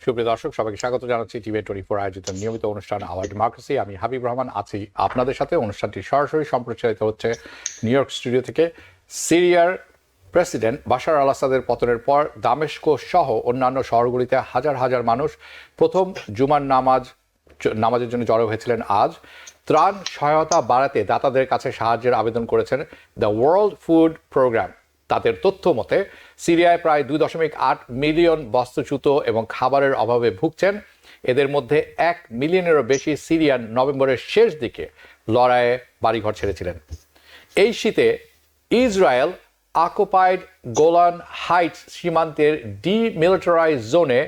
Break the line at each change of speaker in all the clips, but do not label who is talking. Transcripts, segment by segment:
সুপ্রিয় দর্শক, সবাইকে স্বাগত জানাচ্ছি TV24 আয়োজিত নিয়মিত অনুষ্ঠান আওয়ার ডেমোক্রেসি। আমি হাবিব রহমান আছি আপনাদের সাথে। অনুষ্ঠানটি সরাসরি সম্প্রচারিত হচ্ছে নিউ ইয়র্ক স্টুডিও থেকে। সিরিয়ার প্রেসিডেন্ট বাশার আল আসাদের পতনের পর দামেস্ক সহ অন্যান্য শহরগুলিতে হাজার হাজার মানুষ প্রথম জুমার নামাজের জন্য জড়ো হয়েছিলেন আজ। ত্রাণ সহায়তা বাড়াতে দাতাদের কাছে সাহায্যের আবেদন করেছেন দ্য ওয়ার্ল্ড ফুড প্রোগ্রাম। তাদের তথ্য মতে সিরিয়ায় প্রায় 2.8 মিলিয়ন বস্ত্রচ্যুত এবং খাবারের অভাবে ভুগছেন। এদের মধ্যে 1 মিলিয়নেরও বেশি সিরিয়ান নভেম্বরের শেষ দিকে লড়াইয়ে বাড়িঘর ছেড়েছিলেন। এই শীতে ইসরায়েল অকুপাইড গোলান হাইটস সীমান্তের ডিমিলিটারাইজ জোনে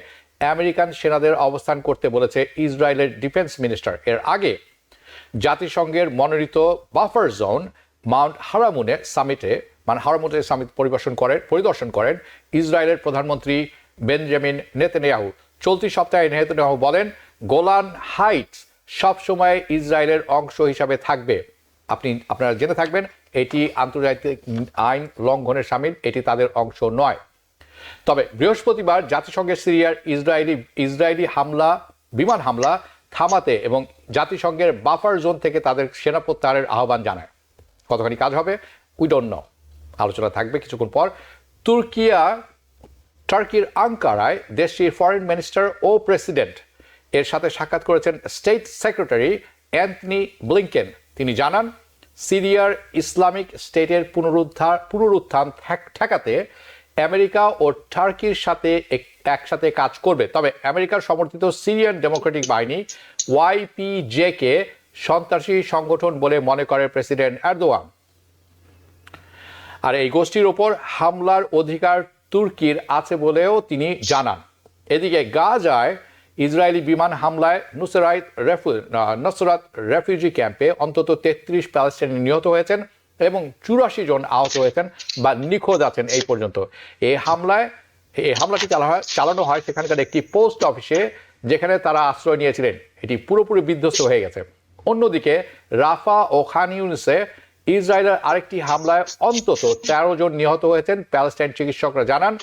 আমেরিকান সেনাদের অবস্থান করতে বলেছে ইসরায়েলের ডিফেন্স মিনিস্টার। এর আগে জাতিসংঘের মনোনীত বাফার জোন মাউন্ট হারামুনে সামিট পরিদর্শন করেন ইসরায়েলের প্রধানমন্ত্রী বেঞ্জামিন নেতানিয়াহু। চলতি সপ্তাহে নেতানিয়াহু বলেন, গোলান হাইটস সবসময় ইসরায়েলের অংশ হিসাবে থাকবে। আপনারা জেনে থাকবেন, এটি আন্তর্জাতিক আইন লঙ্ঘনের শামিল, এটি তাদের অংশ নয়। তবে বৃহস্পতিবার জাতিসংঘের সিরিয়ার ইসরায়েলি বিমান হামলা থামাতে এবং জাতিসংঘের বাফার জোন থেকে তাদের সেনা প্রত্যাহারের আহ্বান জানায়। কতখানি কাজ হবে উই ডোন্ট নো। আলোচনা থাকবে কিছুক্ষণ পর। টার্কির আঙ্কারায় দেশটির ফরেন মিনিস্টার ও প্রেসিডেন্ট এর সাথে সাক্ষাৎ করেছেন স্টেট সেক্রেটারি অ্যান্থনি ব্লিংকেন। তিনি জানান, সিরিয়ার ইসলামিক স্টেটের পুনরুত্থান ঠেকাতে আমেরিকা ও টার্কির সাথে একসাথে কাজ করবে। তবে আমেরিকার সমর্থিত সিরিয়ান ডেমোক্রেটিক বাহিনী YPJ কে সন্ত্রাসী সংগঠন বলে মনে করে প্রেসিডেন্ট এরদোয়ান। আর এই গোষ্ঠীর ওপর হামলার অধিকার তুর্কির আছে বলেও তিনি জানান। এদিকে গাজায় ইসরায়েলি বিমান হামলায় নুসরাত রেফিউজি ক্যাম্পে অন্তত 33 প্যালেস্টাইনি নিহত হয়েছেন এবং 84 জন আহত হয়েছেন বা নিখোঁজ আছেন এই পর্যন্ত। এই হামলাটি চালানো হয় সেখানকার একটি পোস্ট অফিসে, যেখানে তারা আশ্রয় নিয়েছিলেন। এটি পুরোপুরি বিধ্বস্ত হয়ে গেছে। অন্যদিকে রাফা ও খান ইউনিসে ইসরায়েলের আরেকটি হামলায় অন্তত 13 জন নিহত হয়েছেন। প্যালেস্টাইন চিকিৎসকরা জানান,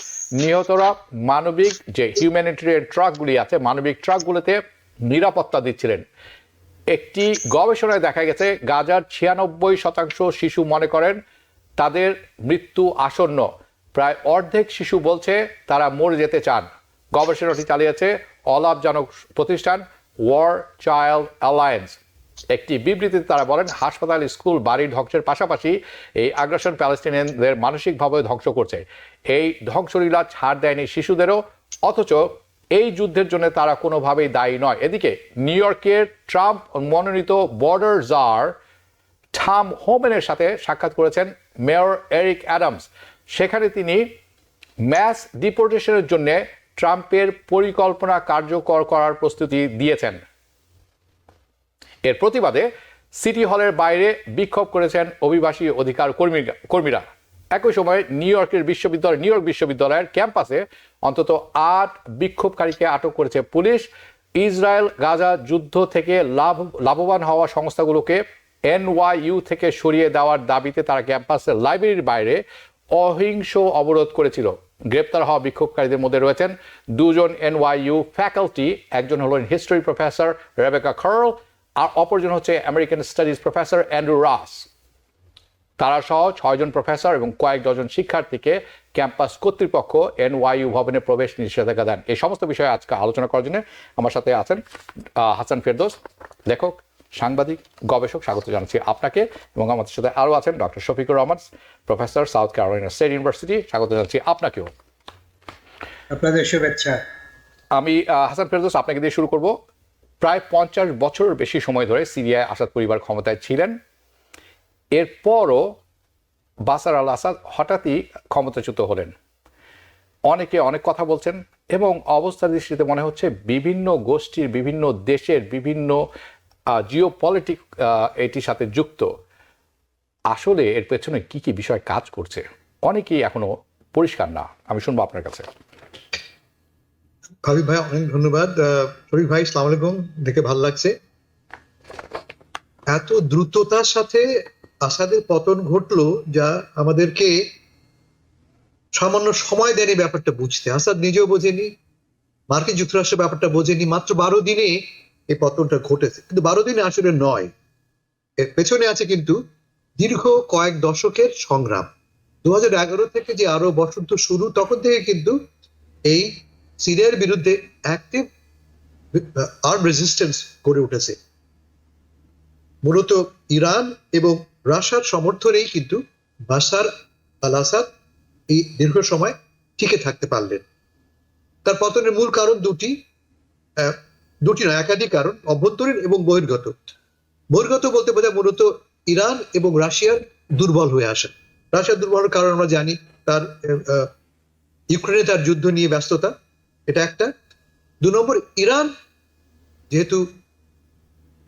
নিহতরা মানবিক যে হিউম্যানিটেরিয়ান ট্রাকগুলি আছে, মানবিক ট্রাকগুলোতে নিরাপত্তা দিচ্ছিলেন। একটি গবেষণায় দেখা গেছে গাজার 96% শিশু মনে করেন তাদের মৃত্যু আসন্ন। প্রায় অর্ধেক শিশু বলছে তারা মরে যেতে চান। গবেষণাটি চালিয়েছে অলাভজনক প্রতিষ্ঠান ওয়ার চাইল্ড অ্যালায়েন্স। একটি বিবৃতিতে তারা বলেন, হাসপাতাল, স্কুল, বাড়ি ধ্বংসের পাশাপাশি এই আগ্রাসন প্যালেস্টিনিয়ানদের মানসিকভাবে ধ্বংস করছে। এই ধ্বংসলীলা ছাড় দেয়নি শিশুদেরও, অথচ এই যুদ্ধের জন্য তারা কোনোভাবেই দায়ী নয়। এদিকে নিউ ইয়র্কের ট্রাম্প মনোনীত বর্ডার জার থাম হোমেনের সাথে সাক্ষাৎ করেছেন মেয়র এরিক অ্যাডামস। সেখানে তিনি ম্যাস ডিপোর্টেশনের জন্য ট্রাম্পের পরিকল্পনা কার্যকর করার প্রস্তুতি দিয়েছেন। এর প্রতিবাদে সিটি হলের বাইরে বিক্ষোভ করেছেন অভিবাসী অধিকার কর্মীরা। একই সময় নিউ ইয়র্ক বিশ্ববিদ্যালয়ের ক্যাম্পাসে অন্তত 8 বিক্ষোভকারীকে আটক করেছে পুলিশ। ইসরায়েল গাজা যুদ্ধ থেকে লাভবান হওয়া সংস্থাগুলোকে NYU থেকে সরিয়ে দেওয়ার দাবিতে তারা ক্যাম্পাসের লাইব্রেরির বাইরে অহিংস অবরোধ করেছিল। গ্রেপ্তার হওয়া বিক্ষোভকারীদের মধ্যে রয়েছেন 2 জন NYU ফ্যাকাল্টি, একজন হলেন হিস্ট্রি প্রফেসর রেবেকা কার্ল, আর অপরজন হচ্ছে আমেরিকান স্টাডিজ প্রফেসর অ্যান্ড্রু রাস। তারা সহ 6 জন প্রফেসর এবং কয়েক ডজন শিক্ষার্থীকে ক্যাম্পাস কর্তৃপক্ষ NYU ভবনে প্রবেশ নিষেধাজ্ঞা দেন। এই সমস্ত বিষয়ে আজকে আলোচনা করার জন্য আমার সাথে আছেন হাসান ফেরদৌস, লেখক, সাংবাদিক, গবেষক। স্বাগত জানাচ্ছি আপনাকে। এবং আমাদের সাথে আরও আছেন doctor Shafiqur Rahman, professor, south Carolina state university. স্বাগত জানাচ্ছি আপনাকেও।
আপনাদের শুভেচ্ছা।
আমি হাসান ফেরদৌস, আপনাকে দিয়ে শুরু করব। প্রায় 50 বছরের বেশি সময় ধরে সিরিয়ায় আসাদ পরিবার ক্ষমতায় ছিলেন। এরপরও বাশার আল আসাদ হঠাৎই ক্ষমতাচ্যুত হলেন। অনেকে অনেক কথা বলছেন এবং অবস্থার দৃষ্টিতে মনে হচ্ছে বিভিন্ন গোষ্ঠীর, বিভিন্ন দেশের, বিভিন্ন জিওপলিটিক এটির সাথে যুক্ত। আসলে এর পেছনে কি কি বিষয় কাজ করছে অনেকেই এখনো পরিষ্কার না। আমি শুনবো আপনার কাছে।
হাবিব ভাই, অনেক ধন্যবাদ। শরীফ ভাই, আসসালামু আলাইকুম। দেখে ভালো লাগছে। এত দ্রুততার সাথে আসাদের পতন ঘটলো, যা আমাদেরকে সামান্য সময় দেয়নি ব্যাপারটা বুঝতে। আসাদ নিজেও বোঝেনি, মার্কিন যুক্তরাষ্ট্র ব্যাপারটা বোঝেনি, মাত্র 12 দিনে এই পতনটা ঘটেছে। কিন্তু 12 দিনে আসলে নয়, এর পেছনে আছে কিন্তু দীর্ঘ কয়েক দশকের সংগ্রাম। 2011 থেকে যে আরব বসন্ত শুরু, তখন থেকে কিন্তু এই সিরিয়ার বিরুদ্ধে অ্যাক্টিভ আর্ম রেজিস্ট্যান্স গড়ে উঠেছে। মূলত ইরান এবং রাশিয়ার সমর্থনেই কিন্তু বাশার আল আসাদ এই দীর্ঘ সময় টিকে থাকতে পারলেন। তার পতনের মূল কারণ দুটি না, একাধিক কারণ, অভ্যন্তরীণ এবং বহির্গত। বহির্গত বলতে বোঝায় মূলত ইরান এবং রাশিয়ার দুর্বল হয়ে আসে। রাশিয়ার দুর্বলের কারণ আমরা জানি, তার ইউক্রেনে তার যুদ্ধ নিয়ে ব্যস্ততা, এটা একটা। 2 নম্বর, ইরান যেহেতু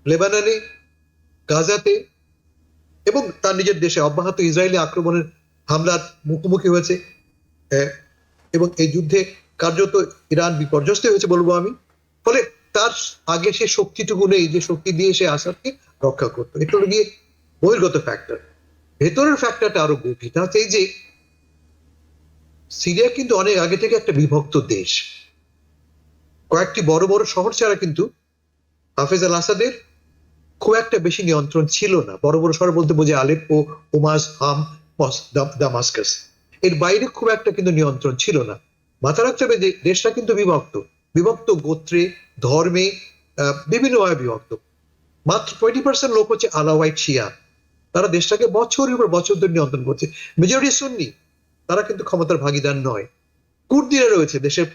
লেবাননে, গাজাতে এবং তার নিজের দেশে অব্যাহত ইসরায়েলি আক্রমণের হামলার মুখোমুখি হয়েছে, এবং এই যুদ্ধে কার্যত ইরান বিপর্যস্ত হয়েছে বলবো আমি। ফলে তার আগে সে শক্তিটুকু নেই যে শক্তি দিয়ে সে আসাদকে রক্ষা করতো। এটা হলো গিয়ে বহির্গত ফ্যাক্টর। ভেতরের ফ্যাক্টরটা আরো গভীর, তা হচ্ছে এই যে সিরিয়া কিন্তু অনেক আগে থেকে একটা বিভক্ত দেশ। কয়েকটি বড় বড় শহর ছাড়া কিন্তু হাফেজ আল আসাদের খুব একটা বেশি নিয়ন্ত্রণ ছিল না। বড় বড় শহর বলতে বোঝে আলেপ্পো, হোমাস, হাম, দামাস্কাস। এর বাইরে খুব একটা কিন্তু নিয়ন্ত্রণ ছিল না। মাথা রাখতে হবে যে দেশটা কিন্তু বিভক্ত, বিভক্ত গোত্রে, ধর্মে, বিভিন্নভাবে বিভক্ত। মাত্র 20% লোক হচ্ছে আলাওয়াইট শিয়া, তারা দেশটাকে বছরের পর বছর ধরে নিয়ন্ত্রণ করছে। মেজরিটি সুন্নি, তারা কিন্তু ক্ষমতার ভাগিদার নয়। কুর্দিরা রয়েছে দেশের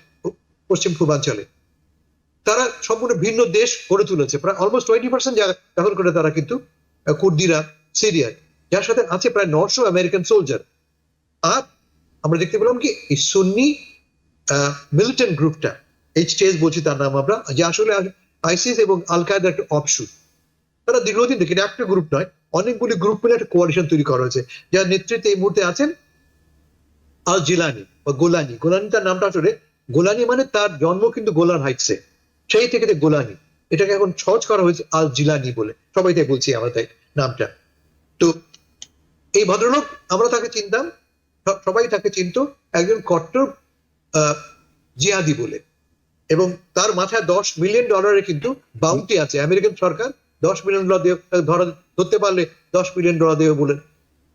পশ্চিম পূর্বাঞ্চলে, তারা সম্পূর্ণ ভিন্ন দেশ গড়ে তুলেছে। প্রায় অলমোস্ট 20% জায়গা দখল করে তারা কিন্তু কুর্দিরা সিরিয়ায়, যার সাথে আছে প্রায় 900 আমেরিকান সোলজার। আর আমরা দেখতে পেলাম কি এই সুন্নি মিলিটেন্ট গ্রুপটা, এইচটিএস বলছি তার নাম আমরা, যে আসলে আইসিস এবং আল কায়েদার একটা অপশুট। তারা দীর্ঘদিন থেকে, একটা গ্রুপ নয়, অনেকগুলি গ্রুপ মিলে একটা কোয়ালিশন তৈরি করা হয়েছে, যার নেতৃত্বে এই মুহূর্তে আছেন আল জিলানি বা গোলানি। গোলানি তার নামটা আসলে, গোলানি মানে তার জন্ম কিন্তু গোলান হাইটসে, সেই থেকে গোলানি, এটাকে এখন সহজ করা হয়েছে আল জিলানি বলে, সবাই তাই বলছি আমরা তাই নামটা। তো এই ভদ্রলোক, আমরা তাকে চিনতাম, সবাই তাকে চিনত একজন কট্টর জিহাদি বলে, এবং তার মাথায় $10 মিলিয়ন কিন্তু বাউন্টি আছে। আমেরিকান সরকার $10 মিলিয়ন ধরতে পারলে $10 মিলিয়ন দেবে বলে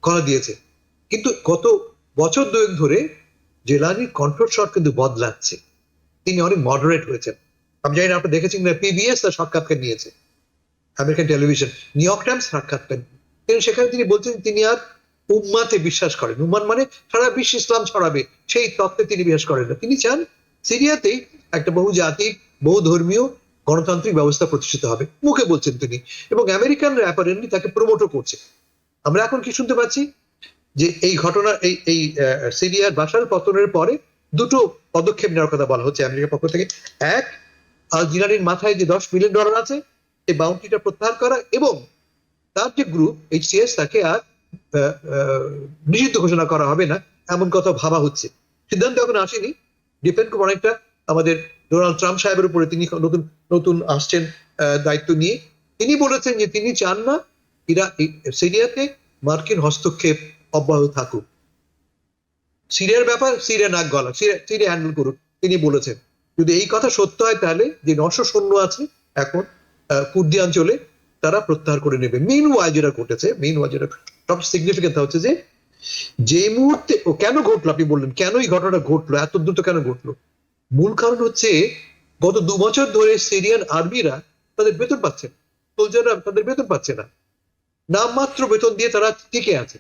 করা দিয়েছে। কিন্তু গত বছর 2 ধরে জেলানির কণ্ঠস্বর কিন্তু বদলাচ্ছে, তিনি অনেক মডারেট হয়েছেন। আমি জানি না আপনি দেখেছেন না, পিবিএস তার সাক্ষাৎকার নিয়েছে, American television, new York Times সাক্ষাৎকার। কিন্তু সেখানে তিনি বলছেন তিনি আর উম্মাতে বিশ্বাস করেন। উম্মান মানে সারা বিশ্ব ইসলাম ছড়াবে, সেই তত্ত্বে তিনি বিশ্বাস করেন না। তিনি চান সিরিয়াতেই একটা বহুজাতিক, বহু ধর্মীয় গণতান্ত্রিক ব্যবস্থা প্রতিষ্ঠিত হবে, মুখে বলছেন তিনি, এবং আমেরিকানরা অ্যাপারেন্টলি তাকে প্রমোটও করছে। আমরা এখন কি শুনতে পাচ্ছি যে এই ঘটনা, এই সিরিয়ার বাশার পতনের পরে 2টো পদক্ষেপ নেওয়ার কথা বলা হচ্ছে আমেরিকার পক্ষ থেকে। এক, আল জিলানির মাথায় যে $10 মিলিয়ন আছে, এই বাউন্টিটা প্রত্যাহার করা, এবং তার যে গ্রুপ এইচসিএস, তাকে আর নিষিদ্ধ ঘোষণা করা হবে না, এমন কথা ভাবা হচ্ছে। সিদ্ধান্ত এখন আসেনি, ডিপেন্ড করবে অনেকটা আমাদের ডোনাল্ড ট্রাম্প সাহেবের উপরে। তিনি নতুন নতুন আসছেন দায়িত্ব নিয়ে, তিনি বলেছেন যে তিনি চান না সিরিয়াতে মার্কিন হস্তক্ষেপ অব্যাহত থাকুক। সিরিয়ার ব্যাপার সিরিয়া নাক গলা, সিরিয়া হ্যান্ডেল করুক, তিনি বলেছেন। যদি এই কথা সত্য হয়, তাহলে যে 900 সৈন্য আছে এখন কুর্দি অঞ্চলে, তারা প্রত্যাহার করে নেবে। মিনওয়াইল যেটা ঘটেছে, যেটা সব সিগনিফিকেন্ট হচ্ছে যে মুহূর্তে ও কেন ঘটলো, আপনি বললেন কেন এই ঘটনাটা ঘটলো, এত দ্রুত কেন ঘটলো? মূল কারণ হচ্ছে গত 2 বছর ধরে সিরিয়ান আর্মিরা তাদের বেতন পাচ্ছে না, সোলজাররা তাদের বেতন পাচ্ছে না, নামমাত্র বেতন দিয়ে তারা টিকে আছে।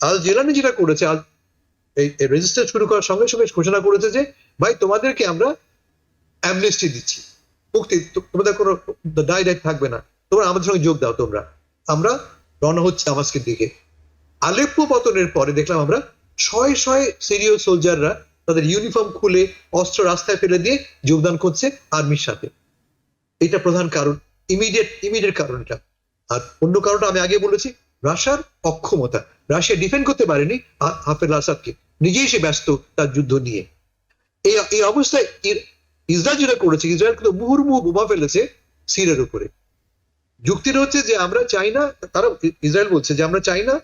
আল জেলানি যেটা করেছে, এই রেজিস্টার শুরু করার সঙ্গে সঙ্গে ঘোষণা করেছে যে ভাই তোমাদেরকে আমরা অ্যামনেস্টি দিচ্ছি, মুক্তি, তোমাদের কোনো দায় থাকবে না, তোমরা আমাদের সঙ্গে যোগ দাও তোমরা। আমরা রওনা হচ্ছে দামাস্কের দিকে। আলেপ্পো পতনের পরে দেখলাম আমরা শয়ে শয়ে সিরীয় সোলজাররা তাদের ইউনিফর্ম খুলে অস্ত্র রাস্তায় ফেলে দিয়ে যোগদান করছে আর্মির সাথে। এটা প্রধান কারণ, ইমিডিয়েট কারণ এটা। আর অন্য কারণটা আমি আগে বলেছি, রাশিয়ার অক্ষমতা। রাশিয়া ডিফেন্ড করতে পারেনি হাফেজ আল আসাদকে, নিজেই সে ব্যস্ত তার যুদ্ধ নিয়ে। এই অবস্থায় ইসরায়েল যেটা করেছে, ইসরায়েল কিন্তু মুহুর্মুহু বোমা ফেলেছে সিরিয়ার উপরে। যুক্তিটা হচ্ছে যে আমরা চাই না, তারা ইসরায়েল বলছে যে আমরা চাই না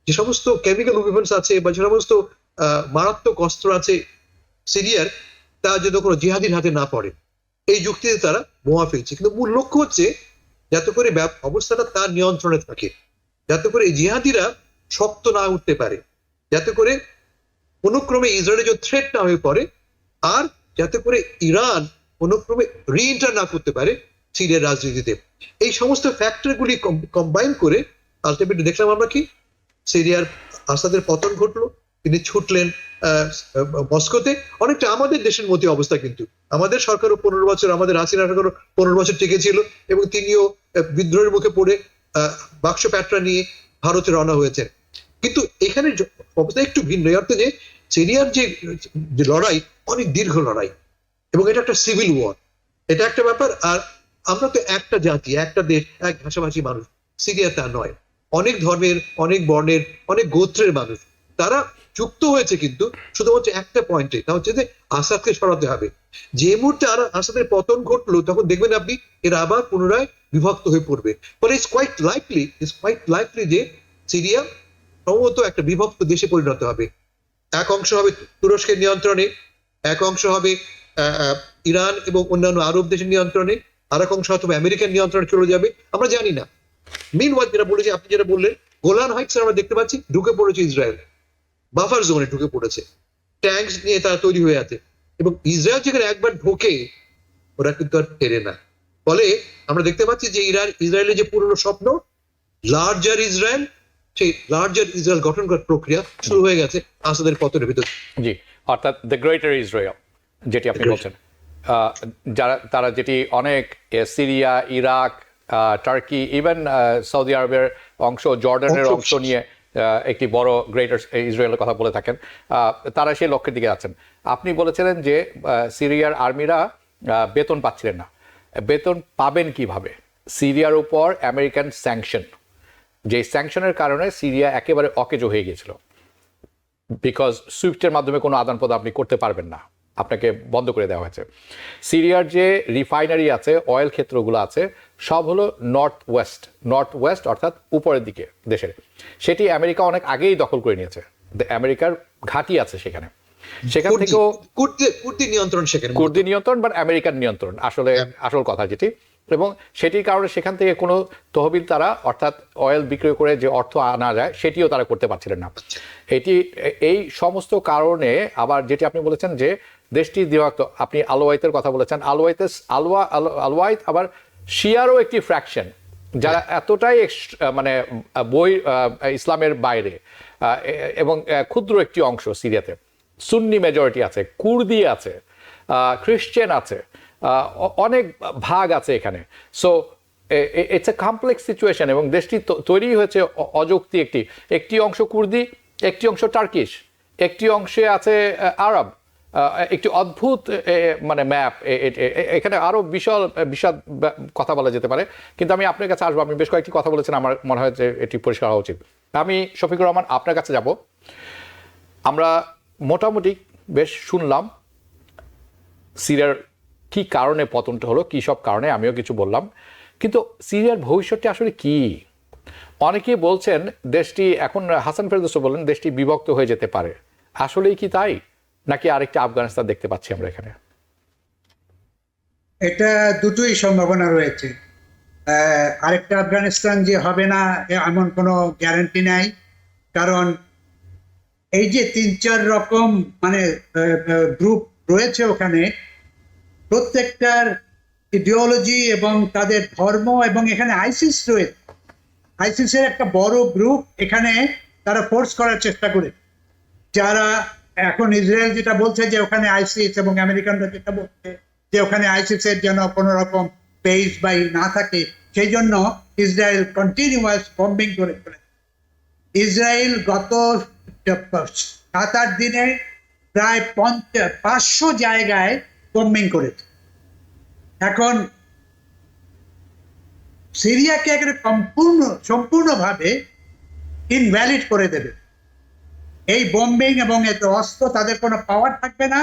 যে সমস্ত কেমিক্যাল ওয়েপন্স আছে বা যে সমস্ত মারাত্মক অস্ত্র আছে সিরিয়ার, তা যেন কোনো জিহাদির হাতে না পড়ে, এই যুক্তিতে তারা বোমা ফেলছে। কিন্তু মূল লক্ষ্য হচ্ছে যাতে করে অবস্থাটা তার নিয়ন্ত্রণে থাকে, যাতে করে এই জিহাদিরা শক্ত না উঠতে পারে, যাতে করে কোনো ক্রমে ইসরায়েলের যে থ্রেট না হয়ে পড়ে, আর যাতে করে ইরান কোনো ক্রমে রিএন্টার না করতে পারে সিরিয়ার রাজনীতিতে। এই সমস্ত ফ্যাক্টরগুলি কম্বাইন করে আলটিমেটলি দেখলাম আমরা কি সিরিয়ার আসাদের পতন ঘটলো, তিনি ছুটলেন মস্কোতে। অনেকটা আমাদের দেশের মতো অবস্থা, কিন্তু আমাদের সরকারও 15 বছর, আমাদের হাসিনা সরকারও 15 বছর টিকেছিল এবং তিনিও বিদ্রোহের মুখে পড়ে বাক্স প্যাটরা নিয়ে ভারতে রওনা হয়েছেন। কিন্তু এখানে অবস্থা একটু ভিন্ন, এই অর্থে যে সিরিয়ার যে লড়াই অনেক দীর্ঘ লড়াই এবং এটা একটা সিভিল ওয়ার, এটা একটা ব্যাপার। আর আমরা তো একটা জাতি, একটা দেশ, এক ভাষাভাষী মানুষ। সিরিয়া তা নয়, অনেক ধর্মের, অনেক বর্ণের, অনেক গোত্রের মানুষ, তারা যুক্ত হয়েছে কিন্তু শুধুমাত্র একটা পয়েন্টে, তা হচ্ছে যে আসাদকে সরাতে হবে। যে মুহূর্তে আসাদের পতন ঘটলো তখন দেখবেন আপনি এরা আবার পুনরায় বিভক্ত হয়ে পড়বে। ফলে ইটস কোয়াইট লাইকলি যে সিরিয়া সম্ভবত একটা বিভক্ত দেশে পরিণত হবে। এক অংশ হবে তুরস্কের নিয়ন্ত্রণে, এক অংশ হবে ইরান এবং অন্যান্য আরব দেশের নিয়ন্ত্রণে, আর এক অংশ হয়তো আমেরিকান নিয়ন্ত্রণে চলে যাবে, আমরা জানি না। মিনওয়াইল যেটা বলেছি, আপনি যেটা বললেন, গোলান হাইটস আমরা দেখতে পাচ্ছি ঢুকে পড়েছে ইসরায়েল, বাফার জোনে ঢুকে পড়েছে, ট্যাঙ্কস নিয়ে তারা তৈরি হয়ে আছে, এবং ইসরায়েল যেখানে একবার ঢোকে ওরা কিন্তু আর ফেরে না। ফলে আমরা দেখতে পাচ্ছি যে ইসরায়েলের যে পুরনো স্বপ্ন লার্জার ইসরায়েল, সেই লার্জার ইসরায়েল গঠন করার প্রক্রিয়া শুরু হয়ে গেছে আসাদের পতনের ভিতর।
জি, অর্থাৎ দ্য গ্রেটার ইসরায়েল যেটি আপনি বলছেন, তারা যেটি অনেক Syria, Iraq, turkey, even Saudi আরবের অংশ, জর্ডানের অংশ নিয়ে একটি বড় গ্রেটার ইসরায়েলের কথা বলে থাকেন, তারা সেই লক্ষ্যের দিকে আছেন। আপনি বলেছিলেন যে সিরিয়ার আর্মিরা বেতন পাচ্ছিলেন না। বেতন পাবেন কিভাবে? সিরিয়ার উপর আমেরিকান স্যাংশন, যে স্যাংশনের কারণে সিরিয়া একেবারে অকেজো হয়ে গিয়েছিল, বিকজ সুইফটের মাধ্যমে কোনো আদান প্রদান আপনি করতে পারবেন না, আপনাকে বন্ধ করে দেওয়া হয়েছে। সিরিয়ার যে রিফাইনারি আছে, অয়েল ক্ষেত্রগুলো আছে, সব হলো নর্থ ওয়েস্ট অর্থাৎ উপরের দিকে দেশের। সেটি আমেরিকা অনেক আগেই দখল করে নিয়েছে, আমেরিকার ঘাঁটি আছে সেখানে। সেখান থেকেও
কুর্দি নিয়ন্ত্রণ, সেখানে
কুর্দি নিয়ন্ত্রণ বা আমেরিকান নিয়ন্ত্রণ আসল কথা যেটি, এবং সেটির কারণে সেখান থেকে কোনো তহবিল তারা, অর্থাৎ অয়েল বিক্রি করে যে অর্থ আনা যায়, সেটিও তারা করতে পারছিলেন না। এই সমস্ত কারণে আবার যেটি আপনি বলেছেন যে দেশটি বিভক্ত, আপনি আলওয়াইতের কথা বলেছেন, আলওয়াইত আবার শিয়ারও একটি ফ্র্যাকশন, যারা এতটাই মানে ইসলামের বাইরে এবং ক্ষুদ্র একটি অংশ সিরিয়াতে। সুন্নি মেজরিটি আছে, কুর্দি আছে, খ্রিশ্চান আছে, অনেক ভাগ আছে এখানে। So it's a complex situation, এবং দেশটি তৈরি হয়েছে অযৌক্তিক একটি অংশ কুর্দি, একটি অংশ টার্কিশ, একটি অংশে আছে আরব, একটি অদ্ভুত মানে ম্যাপ। এখানে আরো বিশদ কথা বলা যেতে পারে, কিন্তু আমি আপনার কাছে আসবো। আপনি বেশ কয়েকটি কথা বলেছেন, আমার মনে হয় যে এটি পরিষ্কার হওয়া উচিত। আমি শফিকুর রহমান আপনার কাছে যাব। আমরা মোটামুটি বেশ শুনলাম সিরিয়ার কি কারণে পতনটা হলো, কী সব কারণে, আমিও কিছু বললাম, কিন্তু সিরিয়ার ভবিষ্যৎটি আসলে কি? অনেকেই বলছেন দেশটি এখন, হাসান ফেরদৌস বললেন দেশটি বিভক্ত হয়ে যেতে পারে। আসলেই কি তাই, নাকি আরেকটা আফগানিস্তান দেখতে পাচ্ছি আমরা এখানে?
এটা দুটোই সম্ভাবনা রয়েছে। আরেকটা আফগানিস্তান যে হবে না এমন কোনো গ্যারান্টি নাই, কারণ এই যে 3-4 রকম মানে গ্রুপ রয়েছে ওখানে, প্রত্যেকটার ইডিওলজি এবং তাদের ধর্ম, এবং এখানে আইসিস রয়েছে, আইসিসের একটা বড় গ্রুপ এখানে, তারা ফোর্স করার চেষ্টা করে, যারা এখন ইসরায়েল যেটা বলছে যে ওখানে আইসিস, এবং আমেরিকানরা যেটা বলছে যে ওখানে আইসিসের যেন কোনো রকম বেস বা না থাকে, সেই জন্য ইসরায়েল কন্টিনিউয়াস বম্বিং করে চলেছে। ইসরায়েল গত 7-8 দিনে প্রায় 500 জায়গায় বম্বিং করেছে। এখন সিরিয়াকে একেবারে সম্পূর্ণভাবে ইনভ্যালিড করে দেবে এই বম্বিং, এবং এত অস্ত্র, তাদের কোনো পাওয়ার থাকবে না,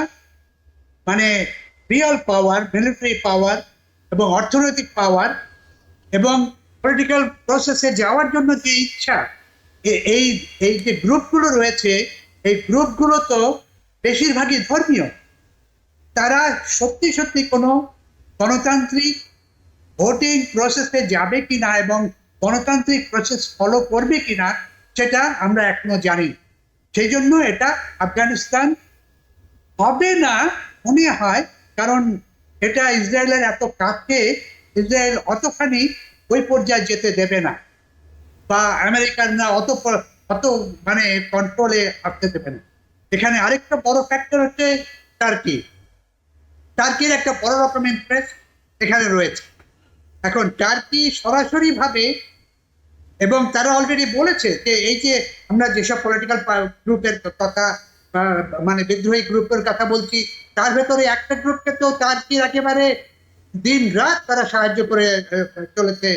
মানে রিয়েল পাওয়ার, মিলিটারি পাওয়ার এবং অর্থনৈতিক পাওয়ার এবং পলিটিক্যাল প্রসেসে যাওয়ার জন্য যে ইচ্ছা, এই যে গ্রুপগুলো রয়েছে, এই গ্রুপগুলো তো বেশিরভাগই ধর্মীয়, তারা সত্যি সত্যি কোনো গণতান্ত্রিক ভোটিং প্রসেসে যাবে কিনা এবং গণতান্ত্রিক প্রসেস ফলো করবে কিনা সেটা আমরা এখনো জানি না। সেই জন্য এটা আফগানিস্তান হবে না মনে হয়, কারণ এটা ইসরায়েলের এত কাছে, ইসরায়েল অতখানি ওই পর্যায়ে যেতে দেবে না, বা আমেরিকানরা অত মানে কন্ট্রোলে আসতে দেবে না। এখানে আরেকটা বড় ফ্যাক্টর হচ্ছে টার্কির একটা বড় রকম ইন্টারেস্ট এখানে রয়েছে। এখন টার্কি সরাসরি ভাবে, এবং তারা অলরেডি বলেছে যে এই যে আমরা যেসব পলিটিক্যাল গ্রুপের কথা মানে বিদ্রোহী গ্রুপের কথা বলছি, তার ভেতরে একটা গ্রুপকে তো টার্কির একেবারে দিন রাত তারা সাহায্য করে চলেছে।